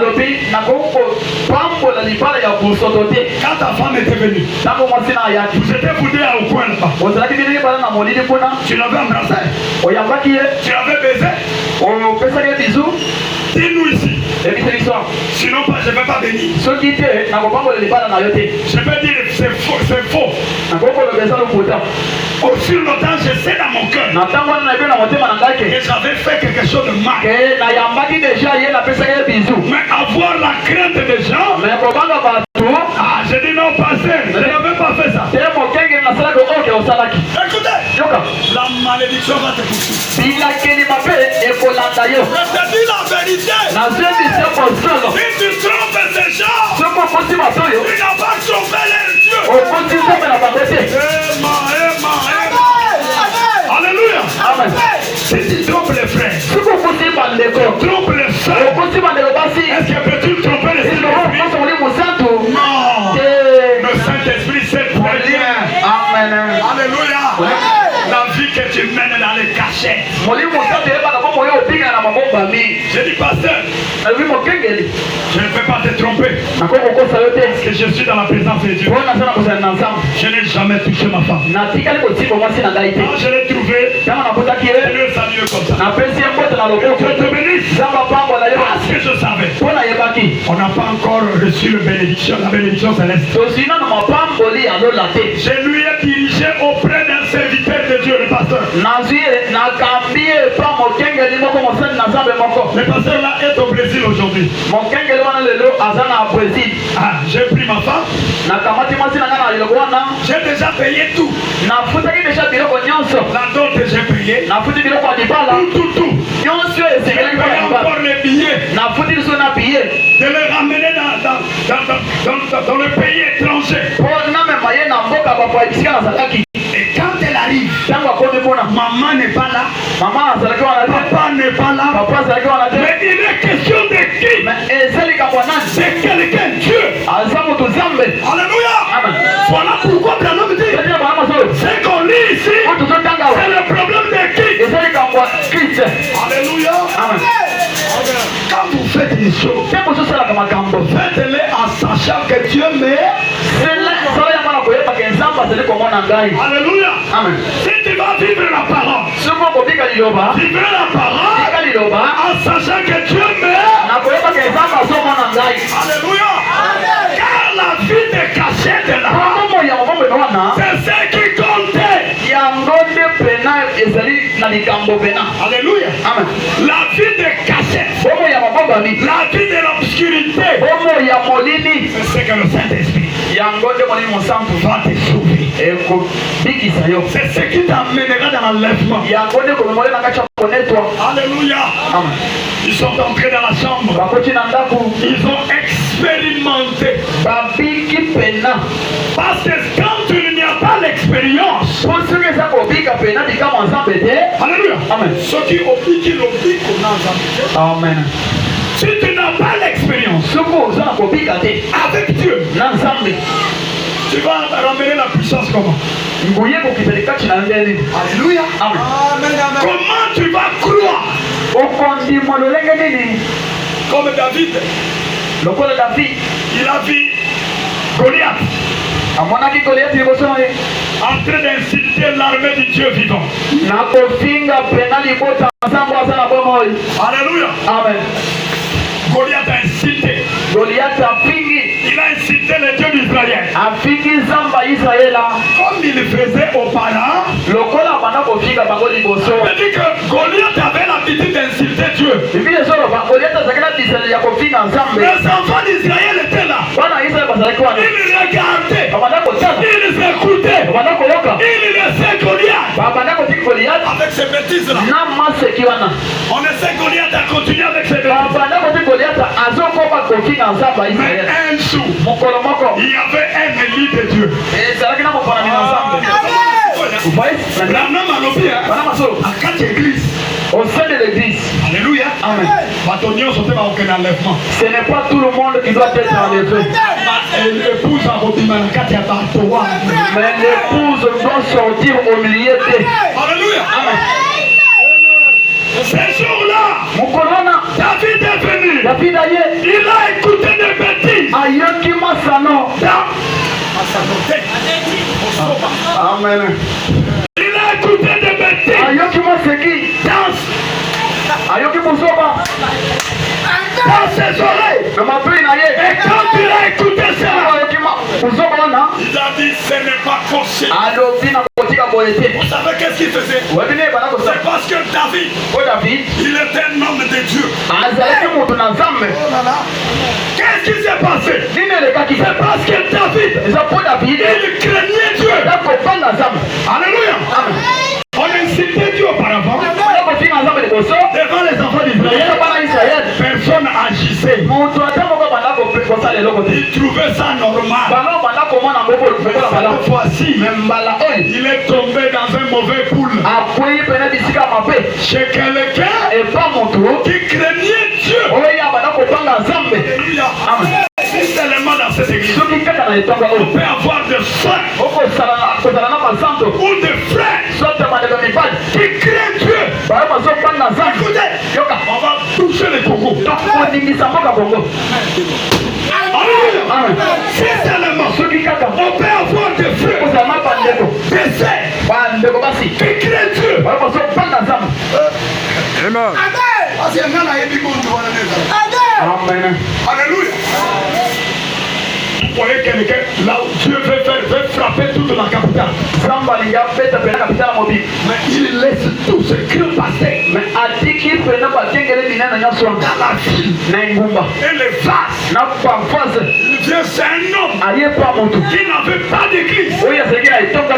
ta femme était venue, vous étiez boudés au coin là-bas. Tu l'avais embrassé. Tu l'avais baisé. Dis-nous ici. Sinon, je ne vais pas bénir. Je vais dire c'est faux. Au fil du temps, je sais dans mon cœur que j'avais fait quelque chose de mal. Mais avoir la crainte des gens, j'ai dit non, pasteur, je n'avais pas fait ça. Écoutez, la malédiction va te poursuivre. Je te dis la vérité. Si tu trompes ces gens, tu n'as pas trompé les dieux. Alléluia. Amen. Si tu trompes les frères, trompe les soeurs, est-ce que peux-tu tromper les esprits? Non. Le Saint-Esprit sait très bien. Amen. Alléluia. La vie que tu mènes dans les cachettes. J'ai dit, pasteur, je ne peux pas te tromper. Parce que je suis dans la présence de Dieu. Je n'ai jamais touché ma femme. Quand je l'ai trouvé, je lui ai salué comme ça. Je te bénisse. Parce que je savais. On n'a pas encore reçu la bénédiction céleste. Je lui ai dirigé auprès d'un serviteur de Dieu, le pasteur. Le pasteur là est au Brésil aujourd'hui. J'ai pris ma femme. J'ai déjà payé tout. La dot j'ai payé. Tout. J'ai payé encore les billets. De les ramener dans le pays étranger. Et quand elle arrive, maman n'est pas là, papa n'est pas là, mais il est question de qui? C'est quelqu'un, Dieu. Alléluia. Voilà pourquoi Branham dit, c'est qu'on lit ici, c'est le problème de qui? Alléluia. Quand vous faites des choses, faites-les en sachant que Dieu met. Alléluia. Amen. Si tu vas vivre la parole, vivre la parole en sachant que Dieu met. Alléluia. Car la vie de cachette est là. C'est ce qui comptait. Alléluia. Amen. La vie de cachette, la vie de l'obscurité, c'est ce que le Saint-Esprit va te sauver. C'est ce qui t'amènera dans l'enlèvement. Alléluia. Amen. Ils sont entrés dans la chambre. Ils ont expérimenté. Parce que quand il n'y a pas l'expérience, alléluia. Amen. Ce qui oblige Amen. Si tu n'as pas l'expérience avec Dieu, tu vas ramener la puissance comment? Alléluia. Amen. Comment tu vas croire? Comme David. Il a vu Goliath en train d'insulter l'armée du Dieu vivant. Alléluia. Amen. Goliath a insulté. Il a insulté le Dieu d'Israël. Comme il le faisait auparavant. Ça veut dire que Goliath avait l'habitude d'insulter Dieu. Les enfants d'Israël étaient là. Ils regardaient. Ils écoutaient. Ils laissaient Goliath avec ses bêtises-là. On essaie Goliath à continuer avec ses bêtises. Mais un jour, il y avait un élite de Dieu. Dieu. Vous voyez? À quatre églises. Au sein de l'église. Alléluia. Amen. Ce n'est pas tout le monde qui doit être enlevé. Mais l'épouse doit sortir au milieu d'eux. Alléluia. Amen. Ce jour-là, David est venu. David il a écouté des bêtises. Amen. Il a écouté des bêtises. Dans ses oreilles. Et quand il a écouté cela, il a dit ce n'est pas possible. Vous savez qu'est-ce qu'il faisait? C'est parce que David, il était un homme de Dieu. Qu'est-ce qui s'est passé? C'est parce que David, il craignait Dieu. Alléluia. On incitait Dieu auparavant. Devant les enfants d'Israël, personne agissait. Il trouvait ça normal. Cette fois-ci, il est tombé dans un mauvais poule. Chez quelqu'un qui craignait Dieu. Alléluia. Si seulement dans cette église, on peut avoir des soeurs ou des frères qui craignent Dieu. Écoutez, on va toucher les Congo. Si seulement on peut avoir des frères, des sœurs qui craignent Dieu. Amen. Alléluia. Vous voyez quelqu'un là où Dieu veut frapper toute la capitale. Mais il laisse tout ce qu'il passait dans la ville et les vases. Il vient, c'est un homme qui n'avait pas d'église,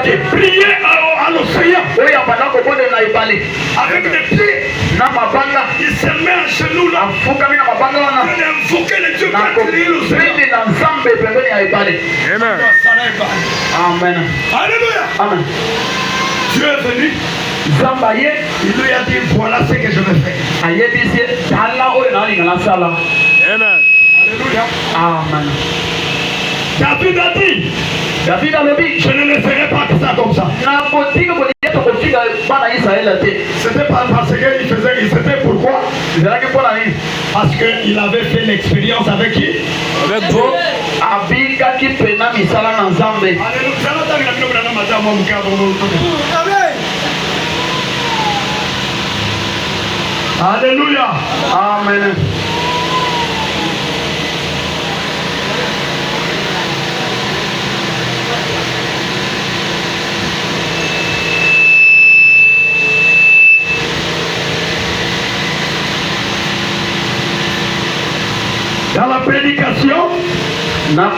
qui priait à l'océan avec des pieds. Il se met à genoux là. Il invoquait les dieux pour prier l'océan. Amen. Amen. Alléluia. Amen. Dieu est venu. Il lui a dit voilà ce que je vais faire. Amen. Alléluia. Amen. David a dit, je ne le ferai pas ça comme ça. C'était pas parce qu'il faisait, c'était pourquoi? Parce qu'il avait fait l'expérience avec qui? Avec vous. Alléluia. Amen. Dans la prédication, la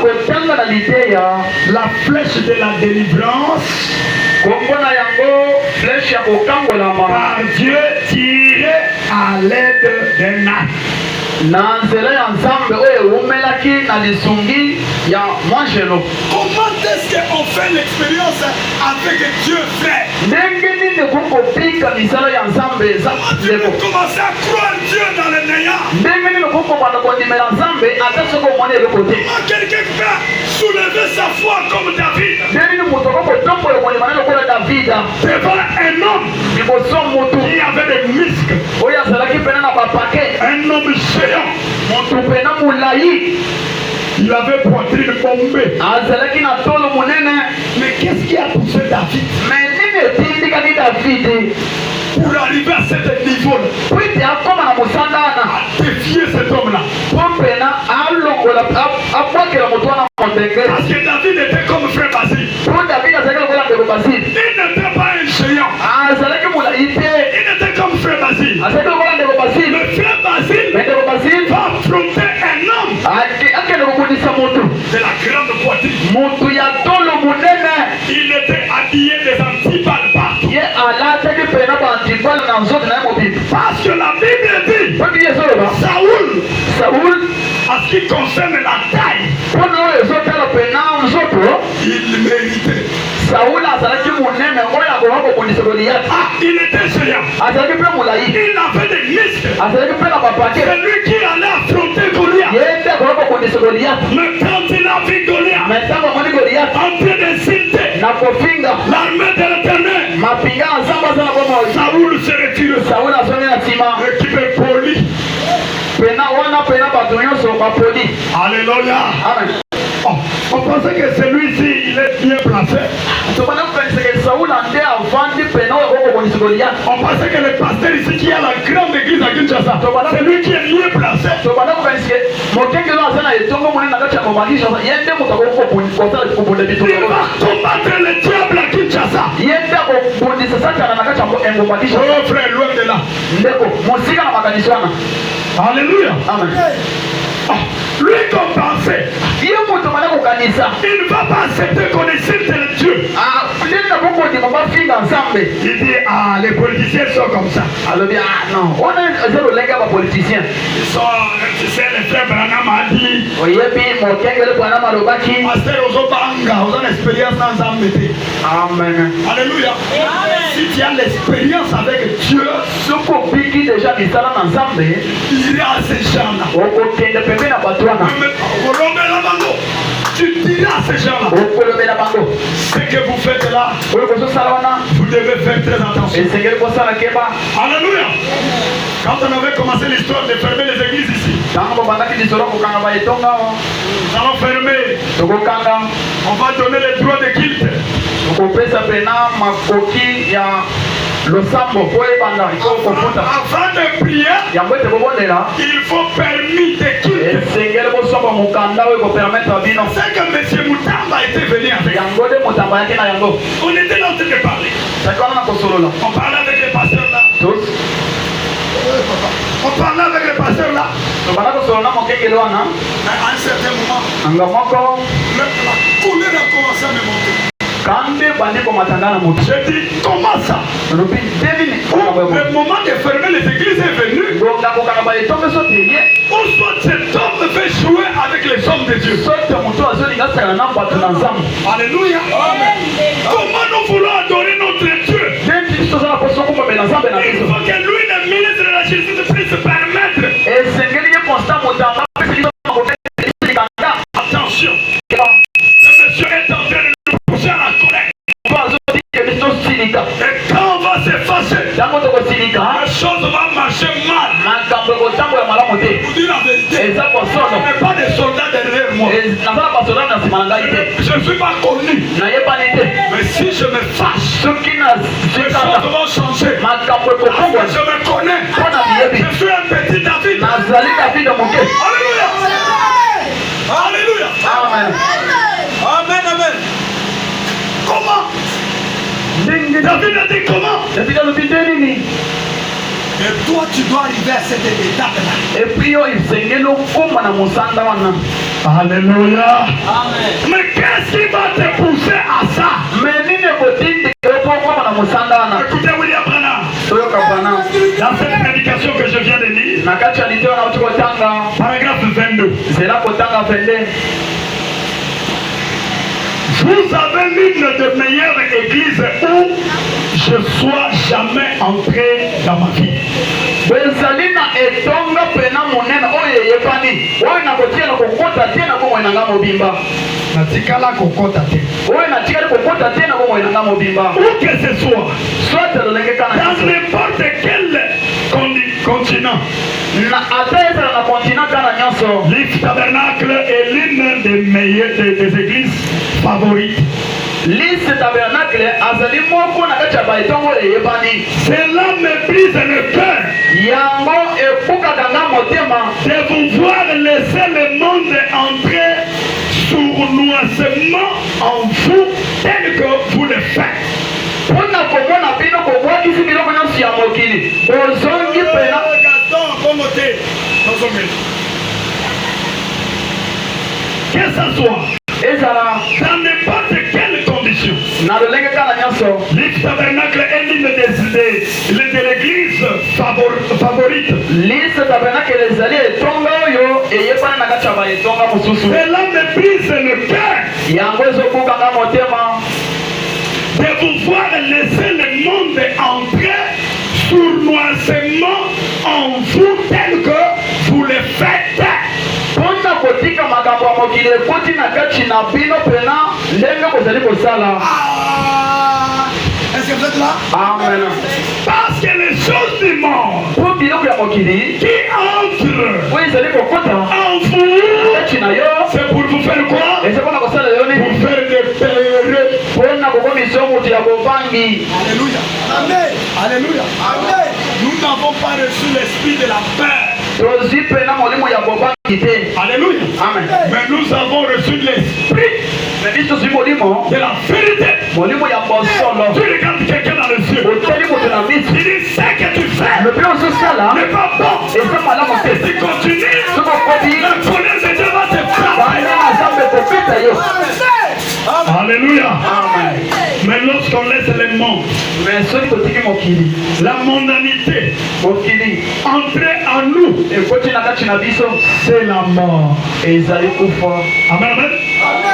flèche de la délivrance par Dieu tirée à l'aide d'un arc. Na nzela ya nzambe oyo ewumelaki na lisungi ya mwanjelo. Comment est-ce qu'on fait l'expérience avec Dieu frère? Ndenge nini kukopika misala ya nzambe za tu peux commencer à croire Dieu dans le néant? Ndenge nini kukopanda kondimela nzambe ata soko omoni eloko te? Comment quelqu'un peut soulever sa foi comme David? Ndenge nini moto akokotombola kondimela lokola David devant un homme liboso motu qui avait des muscles, oyo azalaki pena na bapake, un homme géant, motu pena mulai. Il avait poitrine bombée. Azalaki na tolo munene. Mais qu'est-ce qui a poussé David? Mais nini etindikaki David pour arriver à ce niveau-là? Pwite akoma na musandana à défier cet homme-là. Popena alongola abwakela moto wana mondenge. Parce que David était comme frère Basile. Pour David azalaki lokola ndeko Basile. Il n'était pas un géant. Azalaki mulai te. Il était comme frère Basile. Azalaki lokola ndeko Basile. Le frère Basile va affronter un homme de la grande poitrine. Il était habillé des antiballes partout. Parce que la Bible dit Saoul, en ce qui concerne la taille, Il méritait. Il était géant. Il avait des muscles. C'est lui qui allait affronter Goliath. Mais quand il a vu Goliath en train d'insulter l'armée de l'Éternel, Saoul se retire. L'équipe est polie. Alléluia. Oh, on pensait que celui-ci, il est bien placé. On pensait que le pasteur ici qui a la grande église à Kinshasa, c'est lui qui est mieux placé. Il va combattre le diable à Kinshasa. Oh frère, loin de là. Alléluia. Amen. Oh, lui qu'on pensait, il ne va pas accepter qu'on insulte le Dieu. Il dit, ah, les politiciens sont comme ça. Non, on est les politiciens. Ils sont, tu sais, les frères Branham a dit, Pasteur Ozobanga, on a l'expérience dans Zambé. Amen. Alléluia. Si tu as l'expérience avec Dieu, il ira à ces gens-là. Tu diras à ces gens-là, ce que vous faites là, vous devez faire très attention. Alléluia. Quand on avait commencé l'histoire de fermer les églises ici, nous allons fermer. On va donner les droits de culte. Avant de prier, il faut permis de culte. C'est que M. Moutamba était venu avec. On était là en train de parler. On parlait avec les pasteurs là. On parlait avec les pasteurs là. À un certain moment, la colère a commencé à me monter. J'ai dit, comment ça? Le moment de fermer les églises est venu. Où soit cet homme veut jouer avec les hommes de Dieu. Alléluia. Comment nous voulons adorer notre Dieu? Il faut que lui, le ministre de la justice, puisse se permettre. Attention. Ce monsieur est en train de nous pousser à la colère. Et quand on va se fâcher, la chose va marcher mal. Vous dites la vérité. Je n'ai pas de soldats derrière moi. Je ne suis pas connu. Mais si je me fâche, les choses vont changer. Parce que je me connais. Je suis un petit David. Alléluia. Alléluia. Amen. Amen. Amen. Comment? David a dit comment? Et toi tu dois arriver à cette étape-là. Alléluia. Amen. Mais qu'est-ce qui va te pousser à ça? Écoutez William Branham. Dans cette prédication que je viens de lire, paragraphe 22. Vous avez l'une des meilleures églises où je sois jamais entré dans ma vie. Natikala kokota te. Où que ce soit, dans n'importe quel continent, Lift Tabernacle est l'une des meilleures des églises favorites. Cela me brise le cœur de vous voir laisser le monde entrer sournoisement en vous tel que vous le faites. Que ça soit dans n'importe quelle condition, Lift Tabernacle est l'une de l'église favorite. Cela me brise le cœur de vous voir laisser le monde entrer sournoisement en vous tel que vous le faites. Est-ce que vous êtes là? Amen. Parce que les choses du monde qui entrent en vous, c'est pour vous faire quoi? Pour faire des pèlerins. Alléluia. Amen. Alléluia. Amen. Nous n'avons pas reçu l'esprit de la peur. Alléluia. Amen. Mais nous avons reçu l'esprit de la vérité. Tu regardes quelqu'un dans les yeux. Il dit ce que tu fais n'est pas bon. Si tu continues, la colère de Dieu va te frapper. Alléluia. Amen. Mais lorsqu'on laisse le monde, la mondanité entrer en nous, c'est la mort. Amen, amen.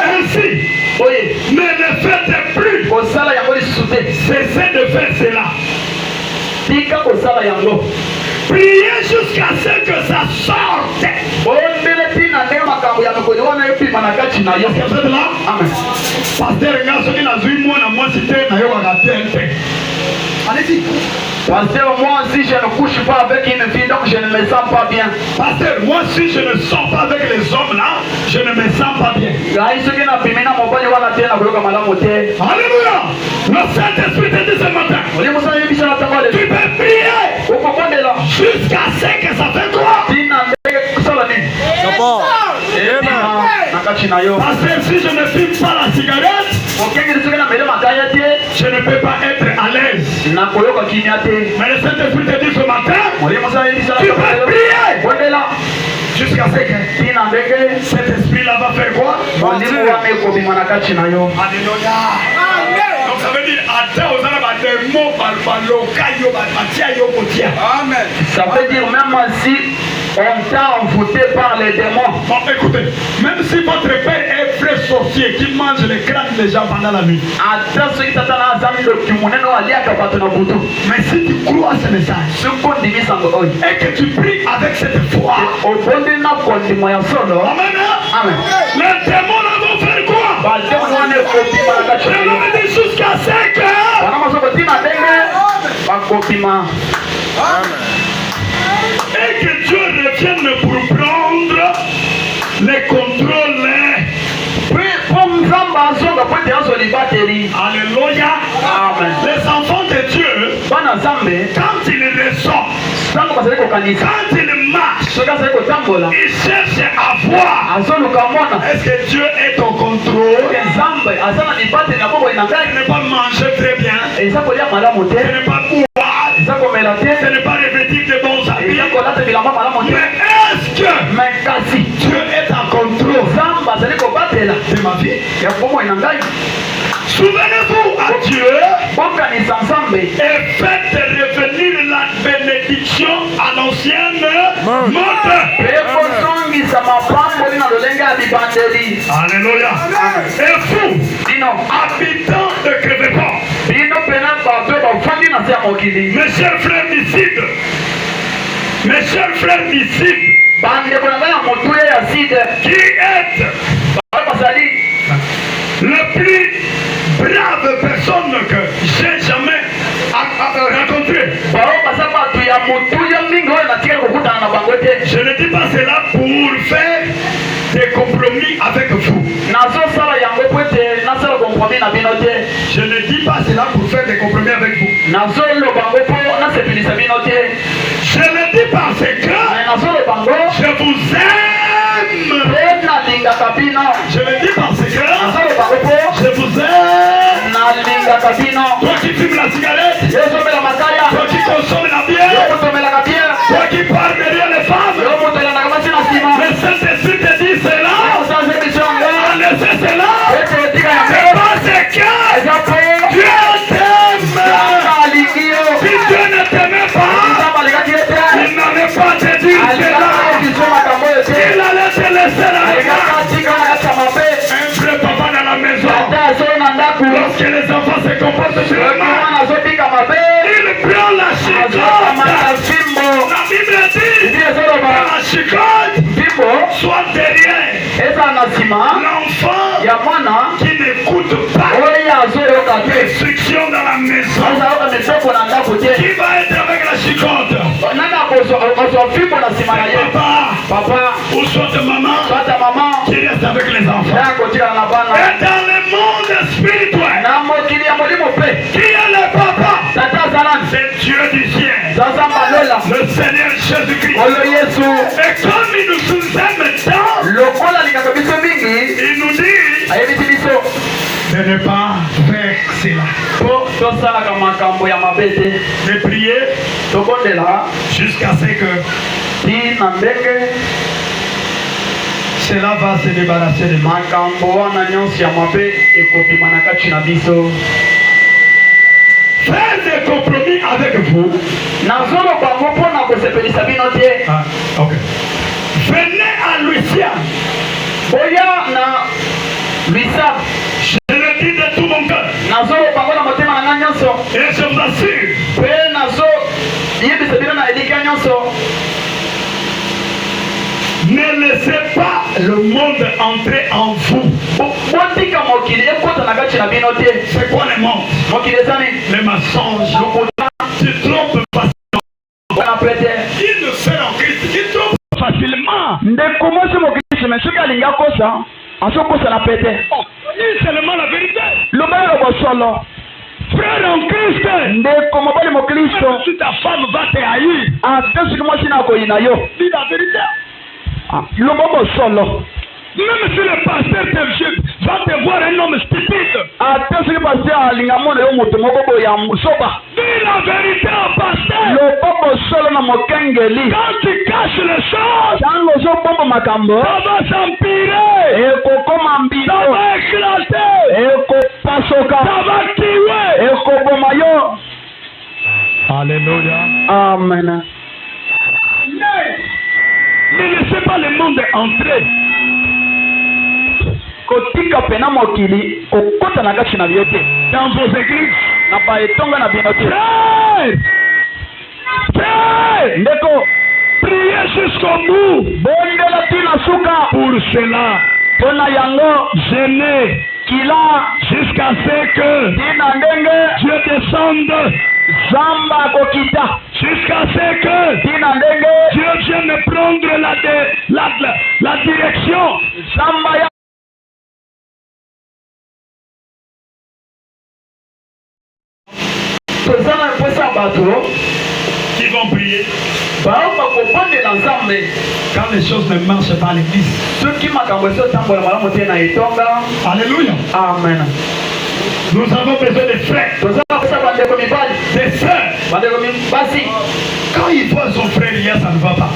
Ainsi, ne le faites plus. Cessez de faire cela. Priez jusqu'à ce que ça sorte. Est-ce que vous êtes là? Amen. Pasteur, Allez-y. Pasteur, moi aussi je ne couche pas avec une fille, donc je ne me sens pas bien. Pasteur, moi si je ne sors pas avec les hommes là, je ne me sens pas bien. Alléluia. Le Saint-Esprit te dit ce matin, tu peux prier jusqu'à ce que ça fait quoi? Pasteur, si je ne fume pas la cigarette, je ne peux pas être à l'aise. Mais le Saint-Esprit te dit ce matin, tu peux prier jusqu'à ce que cet esprit-là va faire quoi? Alléluia. Donc ça veut dire, Amen. Ça veut dire même si on t'a envoûté par les démons. Bon, écoutez, même si votre père est vrai sorcier qui mange les crânes des gens pendant la nuit, mais si tu crois à ce message et que tu pries avec cette foi, Amen. les démons vont faire quoi? Jusqu'à ce que et que Dieu revienne pour prendre les contrôles. Alléluia. Amen. Les enfants de Dieu, quand ils ressortent, quand ils marchent, ils cherchent à voir est-ce que Dieu est au contrôle. Il n'est pas manger très bien, il n'est pas boire, ce n'est pas revêtir de bons habits. Mais est-ce que Dieu est en contrôle de ma vie? Souvenez-vous à Dieu et faites revenir la bénédiction à l'ancienne mode. Alléluia. Et vous, habitants de Québécois, mes chers frères disciples, mes chers frères disciples, qui êtes le plus brave personne que j'ai jamais rencontré. Je ne dis pas cela pour faire des compromis avec vous. Je ne dis pas cela pour faire des compromis avec vous. Je le dis parce que je vous aime. Je le dis parce que je vous aime. Toi qui fumes la cigarette, toi qui consommes la bière, toi qui parles derrière les femmes, le Saint-Esprit te dit cela. Laissez cela. C'est parce que Dieu t'aime. Si Dieu ne t'aimait pas, il n'allait pas te dire cela. Il allait te laisser la vie. Un vrai papa dans la comporte bien, il prend la chicotte. La Bible dit que la chicotte soit derrière l'enfant qui n'écoute pas l'instruction dans la maison. Qui va être avec la chicotte? Papa, ou soit maman qui reste avec les enfants. Et dans le monde spirituel, qui est le papa? C'est Dieu du ciel, le Seigneur Jésus-Christ. Et comme il nous aime tant, il nous dit de ne pas faire cela. De prier jusqu'à ce que cela va se débarrasser de moi. Faire des compromis avec vous. Ok. Venez à Louisiane. Je le dis de tout mon cœur. Et je vous assure, ne laissez pas le monde entrer en vous. C'est quoi les mondes? Les mensonges. Tu trompes facilement. Il ne sait en Christ. Il trompe facilement. Dis seulement la vérité. Frère en Christ, même si ta femme va te haïr, dis la vérité. Même si le pasteur va te voir un homme stupide, dis la vérité au pasteur. Quand tu caches les choses, ça va s'empirer, ça va éclater, ça va tuer. Alléluia. Amen. Ne laissez pas le monde entrer. Dans vos églises. Frère, priez jusqu'au bout. Pour cela, jeûnez jusqu'à ce que Dieu descende. Jusqu'à ce que Dieu vienne prendre la direction. Qui vont prier. Quand les choses ne marchent pas à l'église. Alléluia. Amen. Nous avons besoin de frères, des sœurs. Quand il voit son frère hier, ça ne va pas.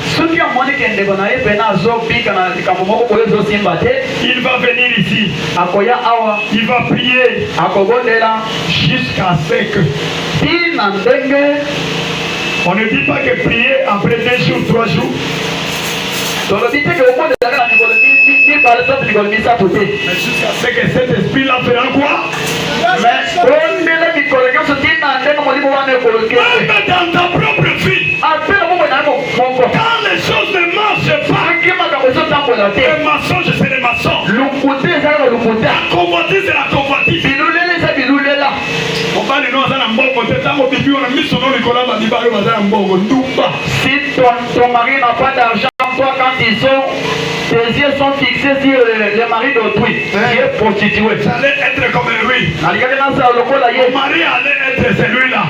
Il va venir ici. Il va prier jusqu'à ce que. On ne dit pas que prier après 2 jours, 3 jours. Mais jusqu'à ce que cet esprit-là fera quoi? Même dans ta propre vie, quand les choses ne marchent pas, les mensonges c'est les mensonges, la convoitise c'est la convoitise. Si ton mari n'a pas d'argent, toi quand tes yeux sont fixés sur le mari d'autrui, qui est prostitué. Ça allait être comme lui. Mon mari allait être celui-là.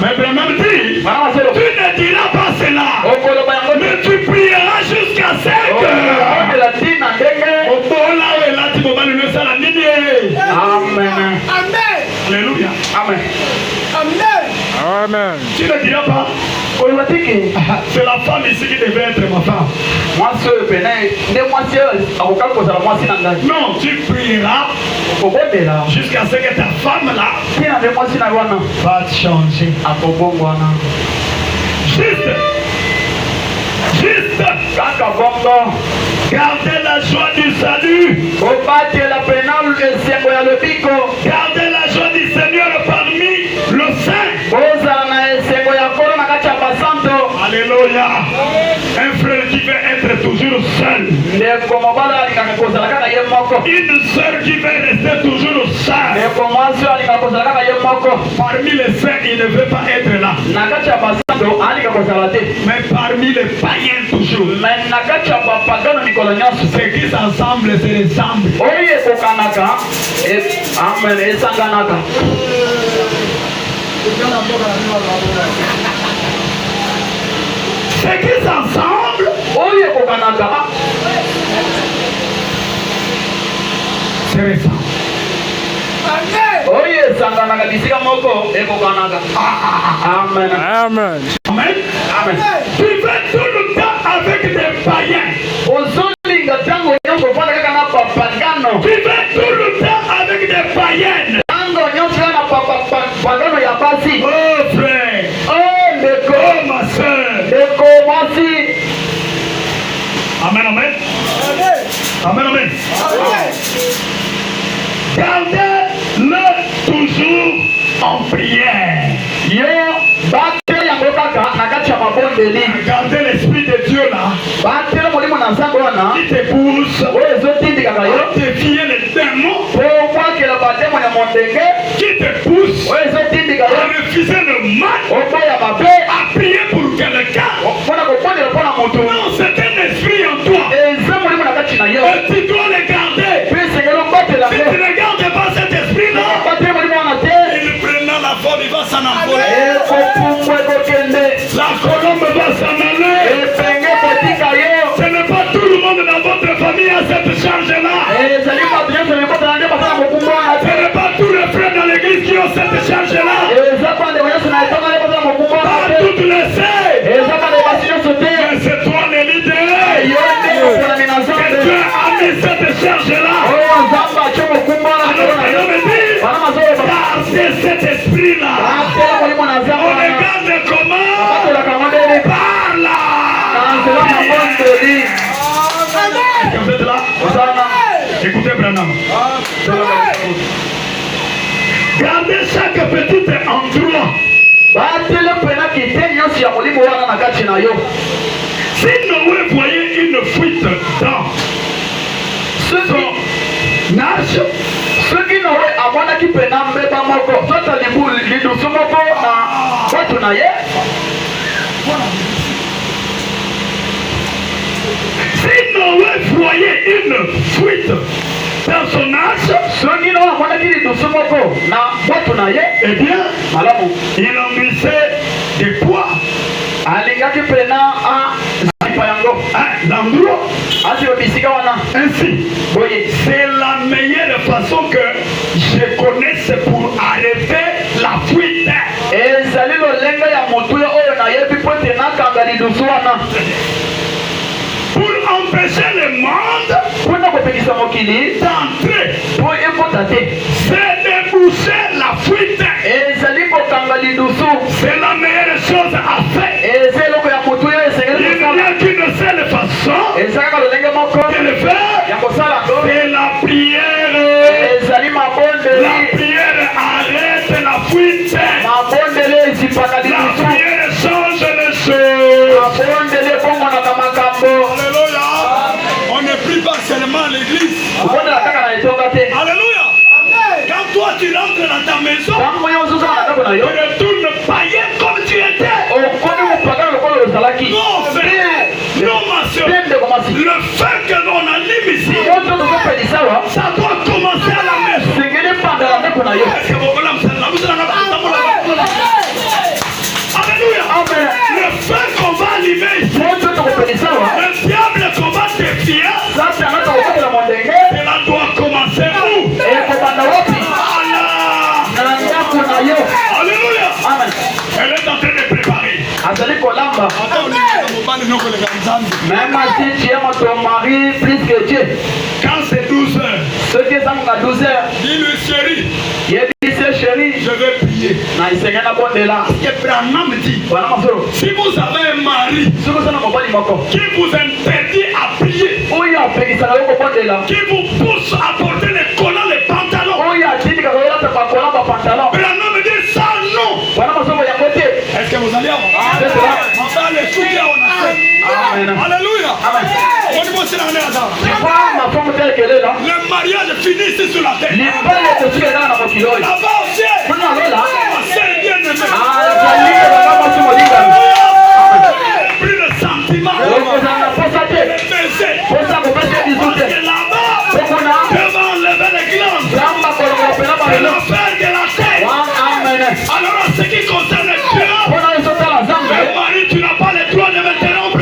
Mais vraiment dit, tu ne diras pas cela, mais tu prieras jusqu'à ce que Amen. Alléluia. Amen. Amen. Tu ne diras pas, c'est la femme ici qui devait être ma femme. Non, tu prieras jusqu'à ce que ta femme là va te changer. Juste. Gardez la joie du salut. Gardez la joie du Seigneur parmi le saint. Alléluia. Un frère qui veut être toujours seul. Une sœur qui veut rester toujours seule. Parmi les saints, il ne veut pas être là. Mais parmi les païens toujours. C'est qu'ils ensemble se ressemblent. C'est qu'ils ensemble se ressemblent. Amen. Amen. Amen. Tu fais tout le temps avec des païens. Tu fais tout le temps avec des païennes. Oh frère. Oh ma soeur. Amen, amen. Amen, amen. Gardez-le toujours en prière. Gardez l'esprit de Dieu là. Qui te pousse à défier les démons. Qui te pousse à refuser le mal. À prier pour quelqu'un. Non, c'est un esprit en toi. Et tu dois le garder. Si tu ne gardes pas cet esprit-là, il prenant la forme, il va s'en envoler. La colombe va s'en aller. Ce n'est pas tout le monde dans votre famille à cette charge-là. Ce n'est pas tous les frères dans l'église qui ont cette charge-là. Pas toutes les sœurs. Mais c'est toi le leader. Que Dieu a mis cette charge-là. Gardez cet esprit-là. On regarde comment. Par là. Est-ce que vous êtes là? Écoutez Branham. Gardez chaque petit endroit. Si Noé voyait une fuite dans son nage, si Noé voyait une fuite dans son âge, eh bien, il embrissait des poids. L'endroit. Ainsi, c'est la meilleure façon que je connaisse pour arrêter la fuite. Pour empêcher le monde d'entrer, c'est déboucher la fuite. C'est la meilleure chose à faire. Il n'y a qu'une seule façon de le faire. C'est la prière. La prière arrête la fuite. La prière change les choses. Alléluia. On ne prie pas seulement à l'église. Alléluia. Quand toi tu rentres dans ta maison, tu retournes païen comme tu étais. Non frère, non ma soeur. Le fait que l'on anime ici, ça doit commencer à la maison. Alléluia. Le fait qu'on va animer ici, le diable qu'on va défier, cela doit commencer où? Alléluia. Elle est en train de préparer. Même si tu aimes ton mari plus que Dieu. Quand c'est 12 heures, Ceux qui sont à 12 heures, dis-lui chérie, chérie, je vais prier. Parce que Branham dit, si vous avez un mari qui vous interdit à prier, qui vous pousse à porter les collants, les pantalons. Branham me dit ça, non. Est-ce que vous allez avoir? Alléluia. Le mariage finit ici sur la terre. Là-bas aussi. Plus de sentiments. Les baisers. Parce que là-bas, devant lever les glandes, c'est l'affaire de la tête. Alors en ce qui concerne le tueur, le mari, tu n'as pas le droit de m'interrompre.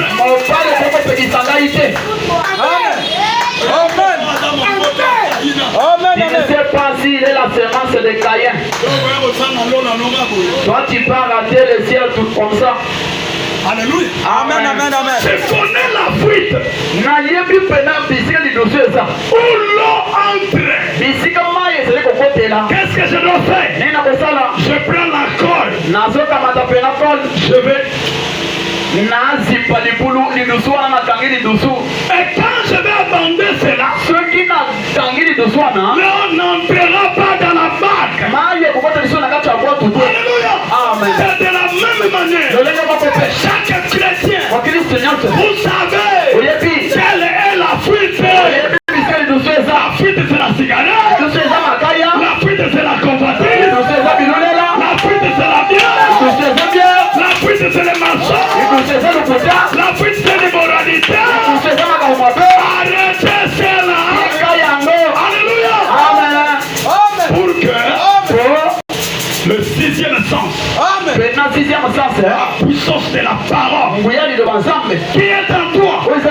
Il ne sait pas s'il est la semence de Caïn. Toi tu pars rater le ciel tout comme ça. Alléluia. Amen, amen, amen. Je connais la fuite. Où l'eau entre. Qu'est-ce que je dois faire? Je prends la corde. Je vais. Et quand je vais abandonner cela, l'eau n'entrera pas dans la barque. Alléluia. C'est de la même manière. Chaque chrétien, vous savez quelle est la fuite. La fuite c'est la cigarette. La fuite c'est la convoitise. La fuite c'est la bière. La fuite c'est le mensonge. La fuite c'est l'immoralité. Arrêtez cela. Alléluia. Pour que le sixième sens, la puissance de la parole qui est en toi, il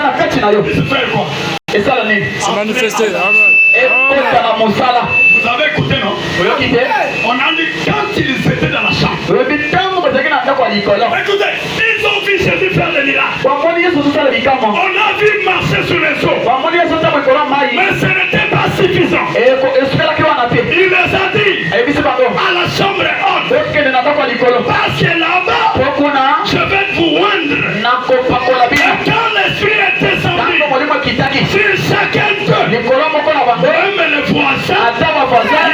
se fait quoi? Et ça l'année. C'est manifesté. Amen. Vous avez écouté, non? On a dit quand ils étaient dans la chambre. Écoutez, ils ont vu Jésus faire le miracle. On a vu marcher sur les eaux. Mais ce n'était pas suffisant. Il les a dit à la chambre haute. Parce que là-bas, je vais vous rendre. Et quand l'esprit est descendu sur chacun d'eux, même les voisins,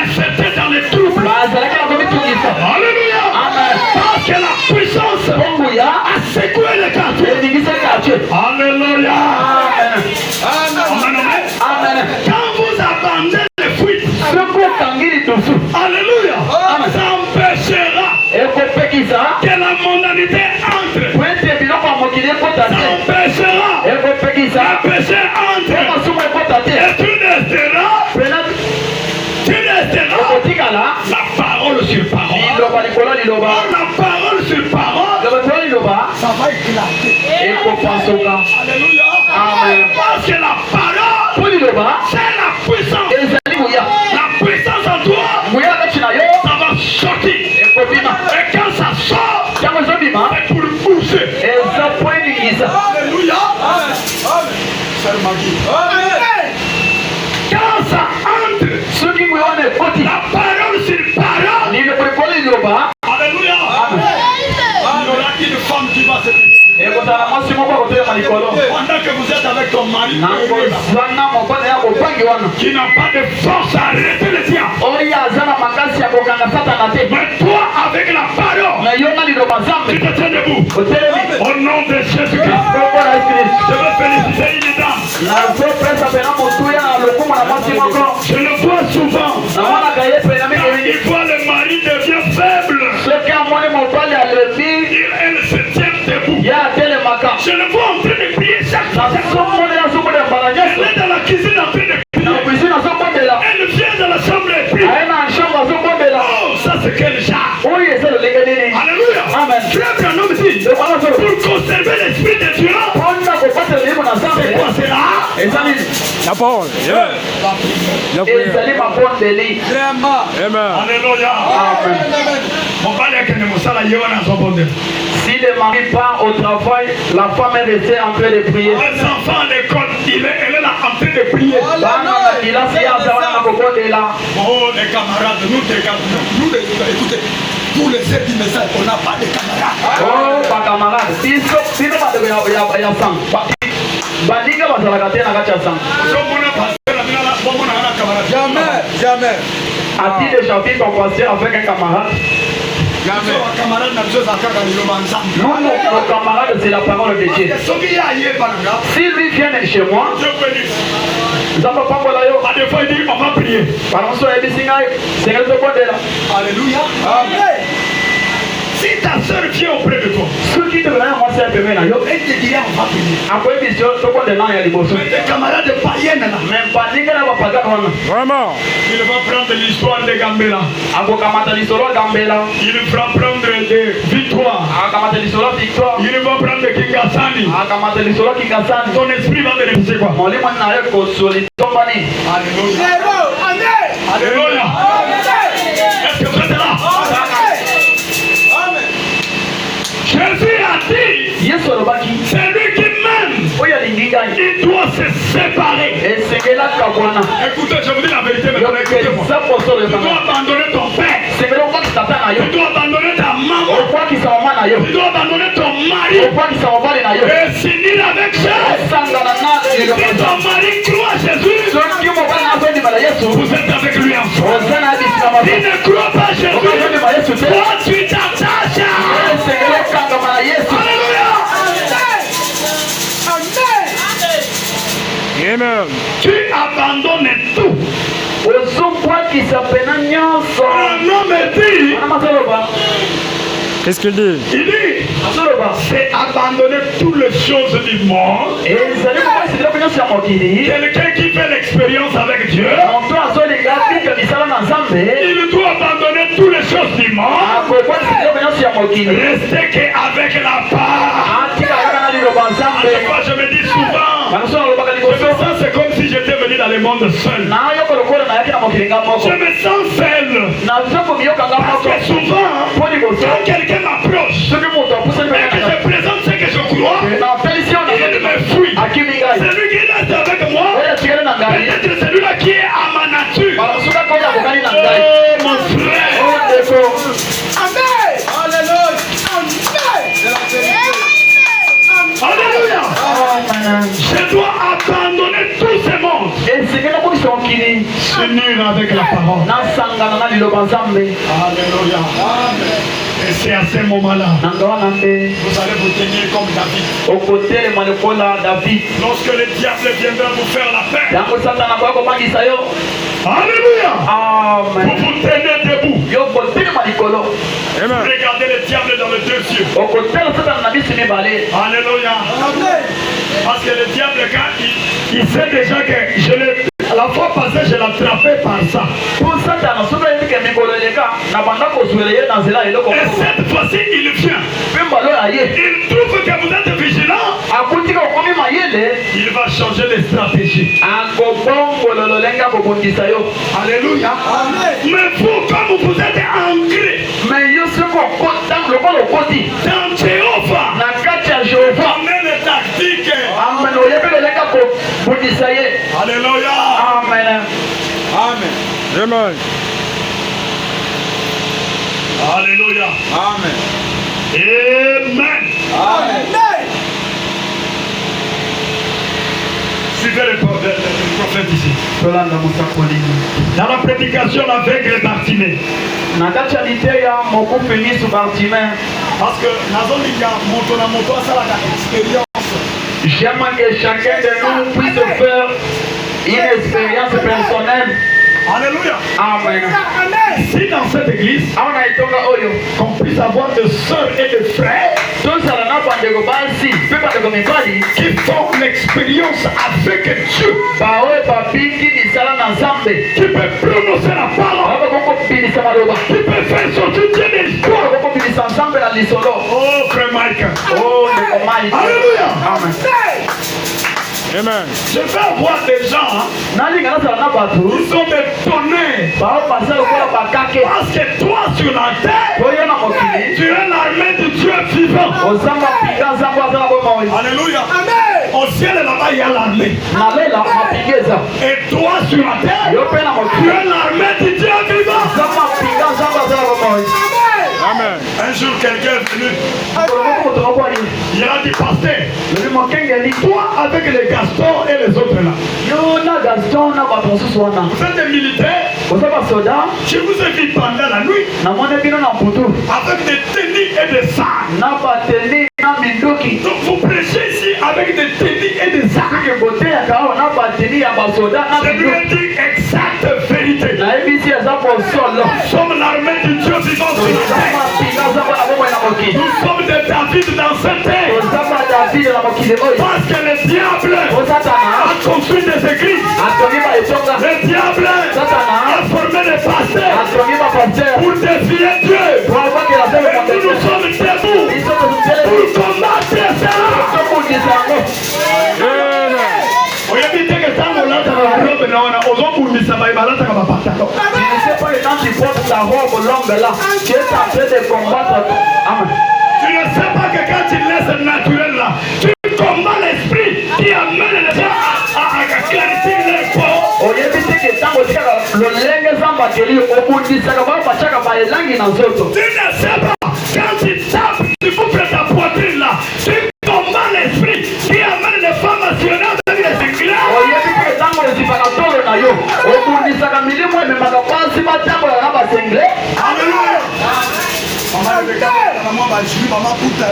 ils étaient dans les troubles. Alléluia. Parce que la puissance a secoué le quartier. Alléluia. Amen. Quand vous abandonnez les fuites, alléluia, ça empêchera que la mondanité entre. Ça empêchera le péché entre. Et tu resteras la parole sur parole. La parole sur parole, ça va éclater. Alléluia. Amen. Parce que la parole, c'est la puissance. La puissance en toi, ça va sortir. Et quand ça sort, c'est pour pousser. Alléluia. Quand ça entre, la parole sur parole, alléluia. Il y aura une femme qui va se lever. Pendant que vous êtes avec ton mari qui n'a pas de force à arrêter le diable, mais toi avec la parole tu te tiens debout. Au nom de Jésus-Christ, je veux féliciter une dame. Je le vois souvent. Il voit le mari devient faible, elle se tient debout. Je le vois en train de prier chaque jour. Elle est dans la cuisine en train de prier. Elle vient dans la chambre et prie. Oh, ça c'est quel genre. Alléluia. Frère Branham dit, pour conserver l'esprit de Dieu, c'est quoi cela? La parole. Amen. Alléluia. Si le mari part au travail, la femme est restée en train de prier. Les enfants à l'école, elle est là en train de prier. Oh, les camarades, nous, écoutez, pour les aides du message, on n'a pas de camarades. Oh, pas camarades. bandinga bazalaka te na kati ya sango. Jamais. A-t-il déjà vu ton pasteur avec un camarade? Jamais. Non, mon camarade, c'est la parole de Dieu. S'il lui vient chez moi, nous allons pas voir là. À des fois, il dit, on va prier. Alléluia. Amen. Si ta soeur vient auprès de toi, ceux qui te veulent moi c'est un peu maintenant. elle te dit, on va prier. Après mission, tout le monde est là, il y a des bosses. Mais tes camarades païens là. Même pas ni que la va pas gagner. Vraiment. Il va prendre l'histoire de Gambela. Ako kamata l'histoire Gambela. Il va prendre des victoires. Kamata l'histoire victoire. Il va prendre Kingasani. Kamata l'histoire Kingasani. Ton esprit va te réfugier quoi? Mon limo na yo consoli tombani. Alléluia. Amen. Alléluia. Est-ce que vous êtes là? Amen. Jésus a dit, c'est lui qui m'aime. Il doit se séparer. Écoutez, je vous dis la vérité, mais écoutez-moi. Tu dois abandonner ton père. Tu dois abandonner ta maman. Tu dois abandonner ton mari. Et s'unir avec Jésus. Si ton mari croit Jésus, vous êtes avec lui ensemble. S'il ne croit pas Jésus, toi tu t'attaches. Alléluia. Amen. Tu abandonnes tout. Un homme dit, Qu'est-ce qu'il dit? il dit, c'est abandonner toutes les choses du monde. Quelqu'un qui fait l'expérience avec Dieu, il doit abandonner toutes les choses du monde. Rester qu'avec la part. Je me dis souvent, c'est comme si j'étais venu dans le monde seul. Je me sens seul. Parce que souvent, quand quelqu'un m'approche et que je présente ce que je crois, il me fuit. Celui qui reste avec moi, peut-être celui-là qui est à ma nature. Oh mon frère. Amen. Alléluia. Je dois abandonner tout ce monde. S'unir avec la parole. Alléluia. Et c'est à ce moment-là, vous allez vous tenir comme David. Lorsque le diable viendra vous faire la paix. Alléluia. Vous vous tenez debout. Regardez le diable dans les deux yeux. Alléluia. Parce que le diable, quand il sait déjà que la fois passée, je l'ai attrapé par ça. Et cette fois-ci, il vient. Il trouve que vous êtes vigilant. Il va changer les stratégies. Alléluia. Mais vous, comme vous êtes ancré dans Jéhovah, amenez les tactiques. Alléluia. Amen. Amen. Alléluia. Amen. Amen. Amen. Suivez le prophète ici. Dans la prédication, l'aveugle Bartimée. Parce que j'aime que chacun de nous puisse faire une expérience personnelle. Alléluia. Amen. Si dans cette église, qu'on puisse avoir des sœurs et des frères qui font l'expérience avec Dieu, qui peuvent prononcer la parole, qui peuvent faire sortir Dieu de l'histoire. Oh, frère Mike. Alléluia. Amen. Amen. Je vais avoir des gens, ils sont étonnés. Parce que toi sur la terre, tu es l'armée du Dieu vivant. Alléluia. Amen. Au ciel là-bas, il y a l'armée. Et toi sur la terre, tu es l'armée du Dieu vivant. Amen. Un Un jour, quelqu'un est venu. Il a dit, pasteur, toi avec les Gaston et les autres là. Vous êtes des militaires. Je vous ai vu pendant la nuit. Avec des tenues et des armes. Donc vous prêchez ici avec des tenues et des armes. Je lui ai dit exacte vérité. Nous sommes l'armée du Dieu vivant sur la terre. Nous sommes des David dans cette terre. Parce que le diable a construit des églises. Le diable a formé des pasteurs pour défier Dieu. Et nous sommes debout pour combattre ça. Tu ne sais pas que quand tu laisses le naturel là, tu combats l'esprit qui amène les gens à clarifier leur corps. Tu ne sais pas, quand tu tapes, tu coupes ta poitrine là, tu combats l'esprit qui amène les femmes à sionner avec les éclats. Alléluia. Maman, maman, puta,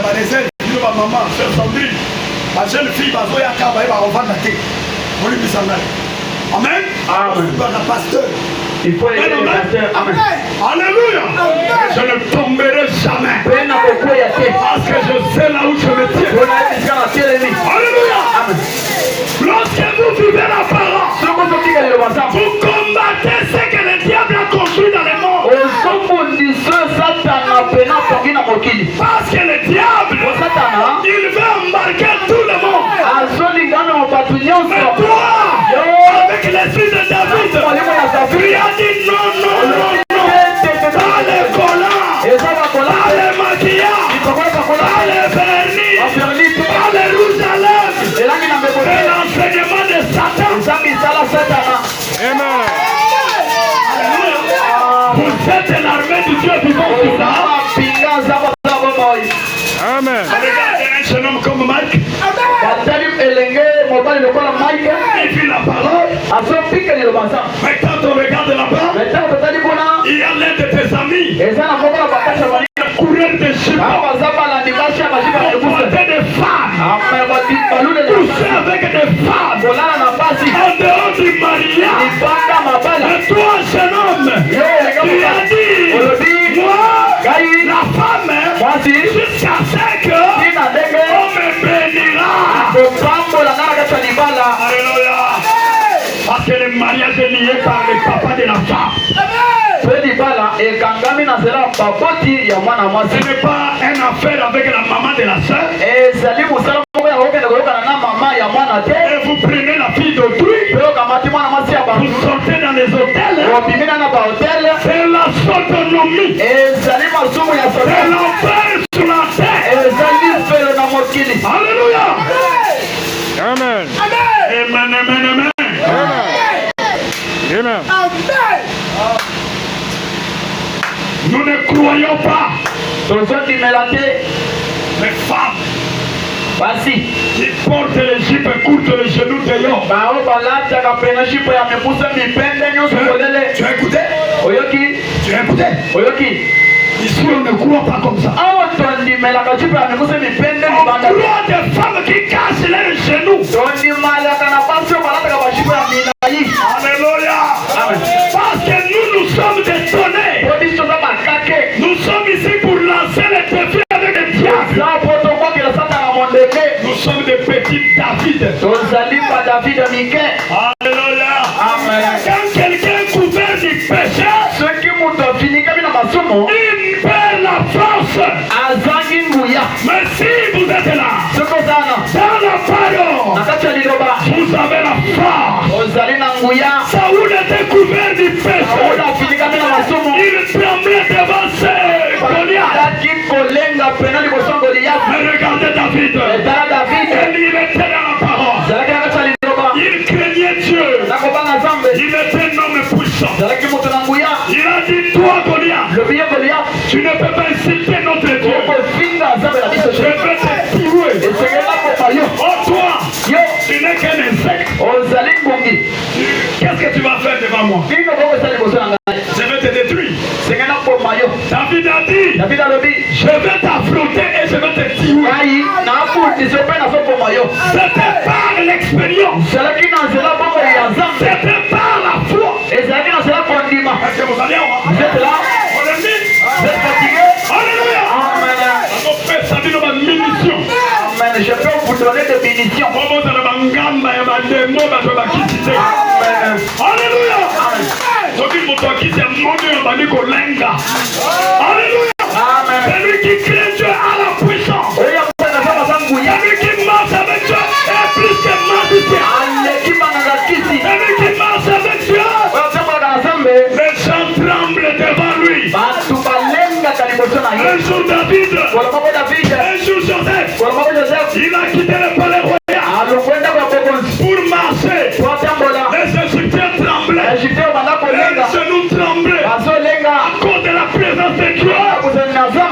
maman, sœur Sandrine, ma jeune fille, amen. Pasteur. Il faut aider le pasteur. Amen. Alléluia. Je ne tomberai jamais. Parce que je sais là où je me tiens. Alléluia. Amen. Lorsque vous vivez la parole, vous combattez ce que le diable a construit dans les mondes. Parce que le diable, il veut embarquer tout le monde. Mais toi, avec l'esprit de David, tu as dit non, non, non, non. Pas les collants, pas les maquillages, pas les vernis, pas les rouges à lèvres. C'est l'enseignement de Satan. Amen. Vous êtes l'armée du Dieu vivant sur ça. Amen. Regardez un jeune homme comme Mike. Il vit la parole. Mais quand on regarde là-bas, il y a l'un de tes amis. Coureur de chevaux. Porter des femmes. Coucher avec des femmes. En dehors du mariage. Et toi, jeune homme, tu as dit, moi, la femme, jusqu'à ce que on me bénira. Alléluia. Parce que le mariage est lié par le papa de la femme. Ce n'est pas une affaire avec la maman de la soeur. Et vous prenez la fille d'autrui. Vous sortez dans les hôtels. C'est la sodomie. C'est l'enfer sur la terre. Alléluia. Amen. Amen, amen, amen. Amen. Nous ne croyons pas les femmes qui portent les jupes courtes, les genoux de l'homme. Tu as écouté? Tu as écouté? Ici on ne croit pas comme ça. On croit des femmes qui cassent leurs genoux. Alléluia. Parce que nous sommes des tonnerres. Nous sommes ici pour lancer les défis avec les diables. Nous sommes des petits David. Alléluia. Quand quelqu'un est couvert du péché, il perd la force. Mais si vous êtes là, dans la parole, vous avez la force. Saoul était couvert du péché. Il tremblait devant ses Goliath. Mais regardez David. Il était dans la parole. Il craignait Dieu. Il était un homme puissant. Il a dit, toi Goliath, tu ne peux pas insulter notre Qu'est-ce que tu vas faire devant moi? Je vais te détruire. David a dit, je vais t'affronter et je vais te tuer. C'était par l'expérience. C'était par la foi. Est-ce que vous allez voir? Vous êtes là? On est mis. Vous êtes fatigué? Alléluia. Amen. Amen. Je peux vous donner des bénédictions. Alléluia. Alléluia. Celui qui craint Dieu a la puissance. Celui qui marche avec Dieu est plus que magicien. Celui qui marche avec Dieu, les gens tremblent devant lui. Un jour David, un jour Joseph, il a quitté le palais royal pour marcher. Les Égyptiens tremblaient, les genoux tremblaient à cause de la présence de Dieu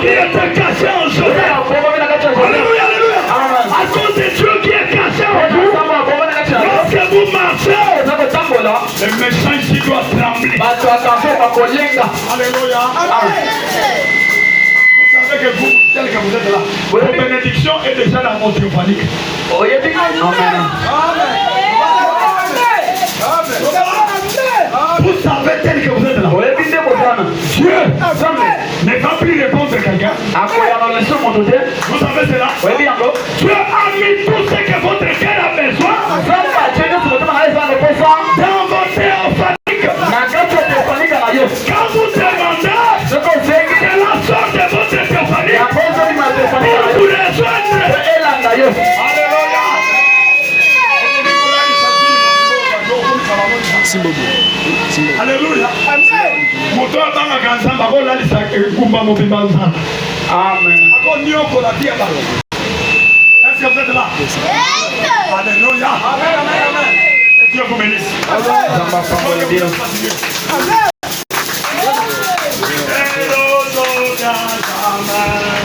qui était caché en Joseph. Alléluia, alléluia. À cause de Dieu qui est caché en vous, lorsque vous marchez, les méchants ici doivent trembler. Alléluia. Que vous, tel que vous êtes là, votre bénédiction est déjà dans votre panique. Vous savez tel que vous êtes là. Dieu ne va plus répondre à quelqu'un. Vous savez cela? Dieu a mis tout ce que votre cœur a besoin dans votre panique. Quand vous demandez, c'est la sorte de votre famille pour vous rejoindre. Alléluia. Alléluia. Moto abanga nzamba ko lalisa kumba mobimba nzamba. Amen. Ako nyoko la dia ba. Est-ce que vous êtes là? Alléluia. Amen, amen, amen. Que Dieu vous bénisse. Amen.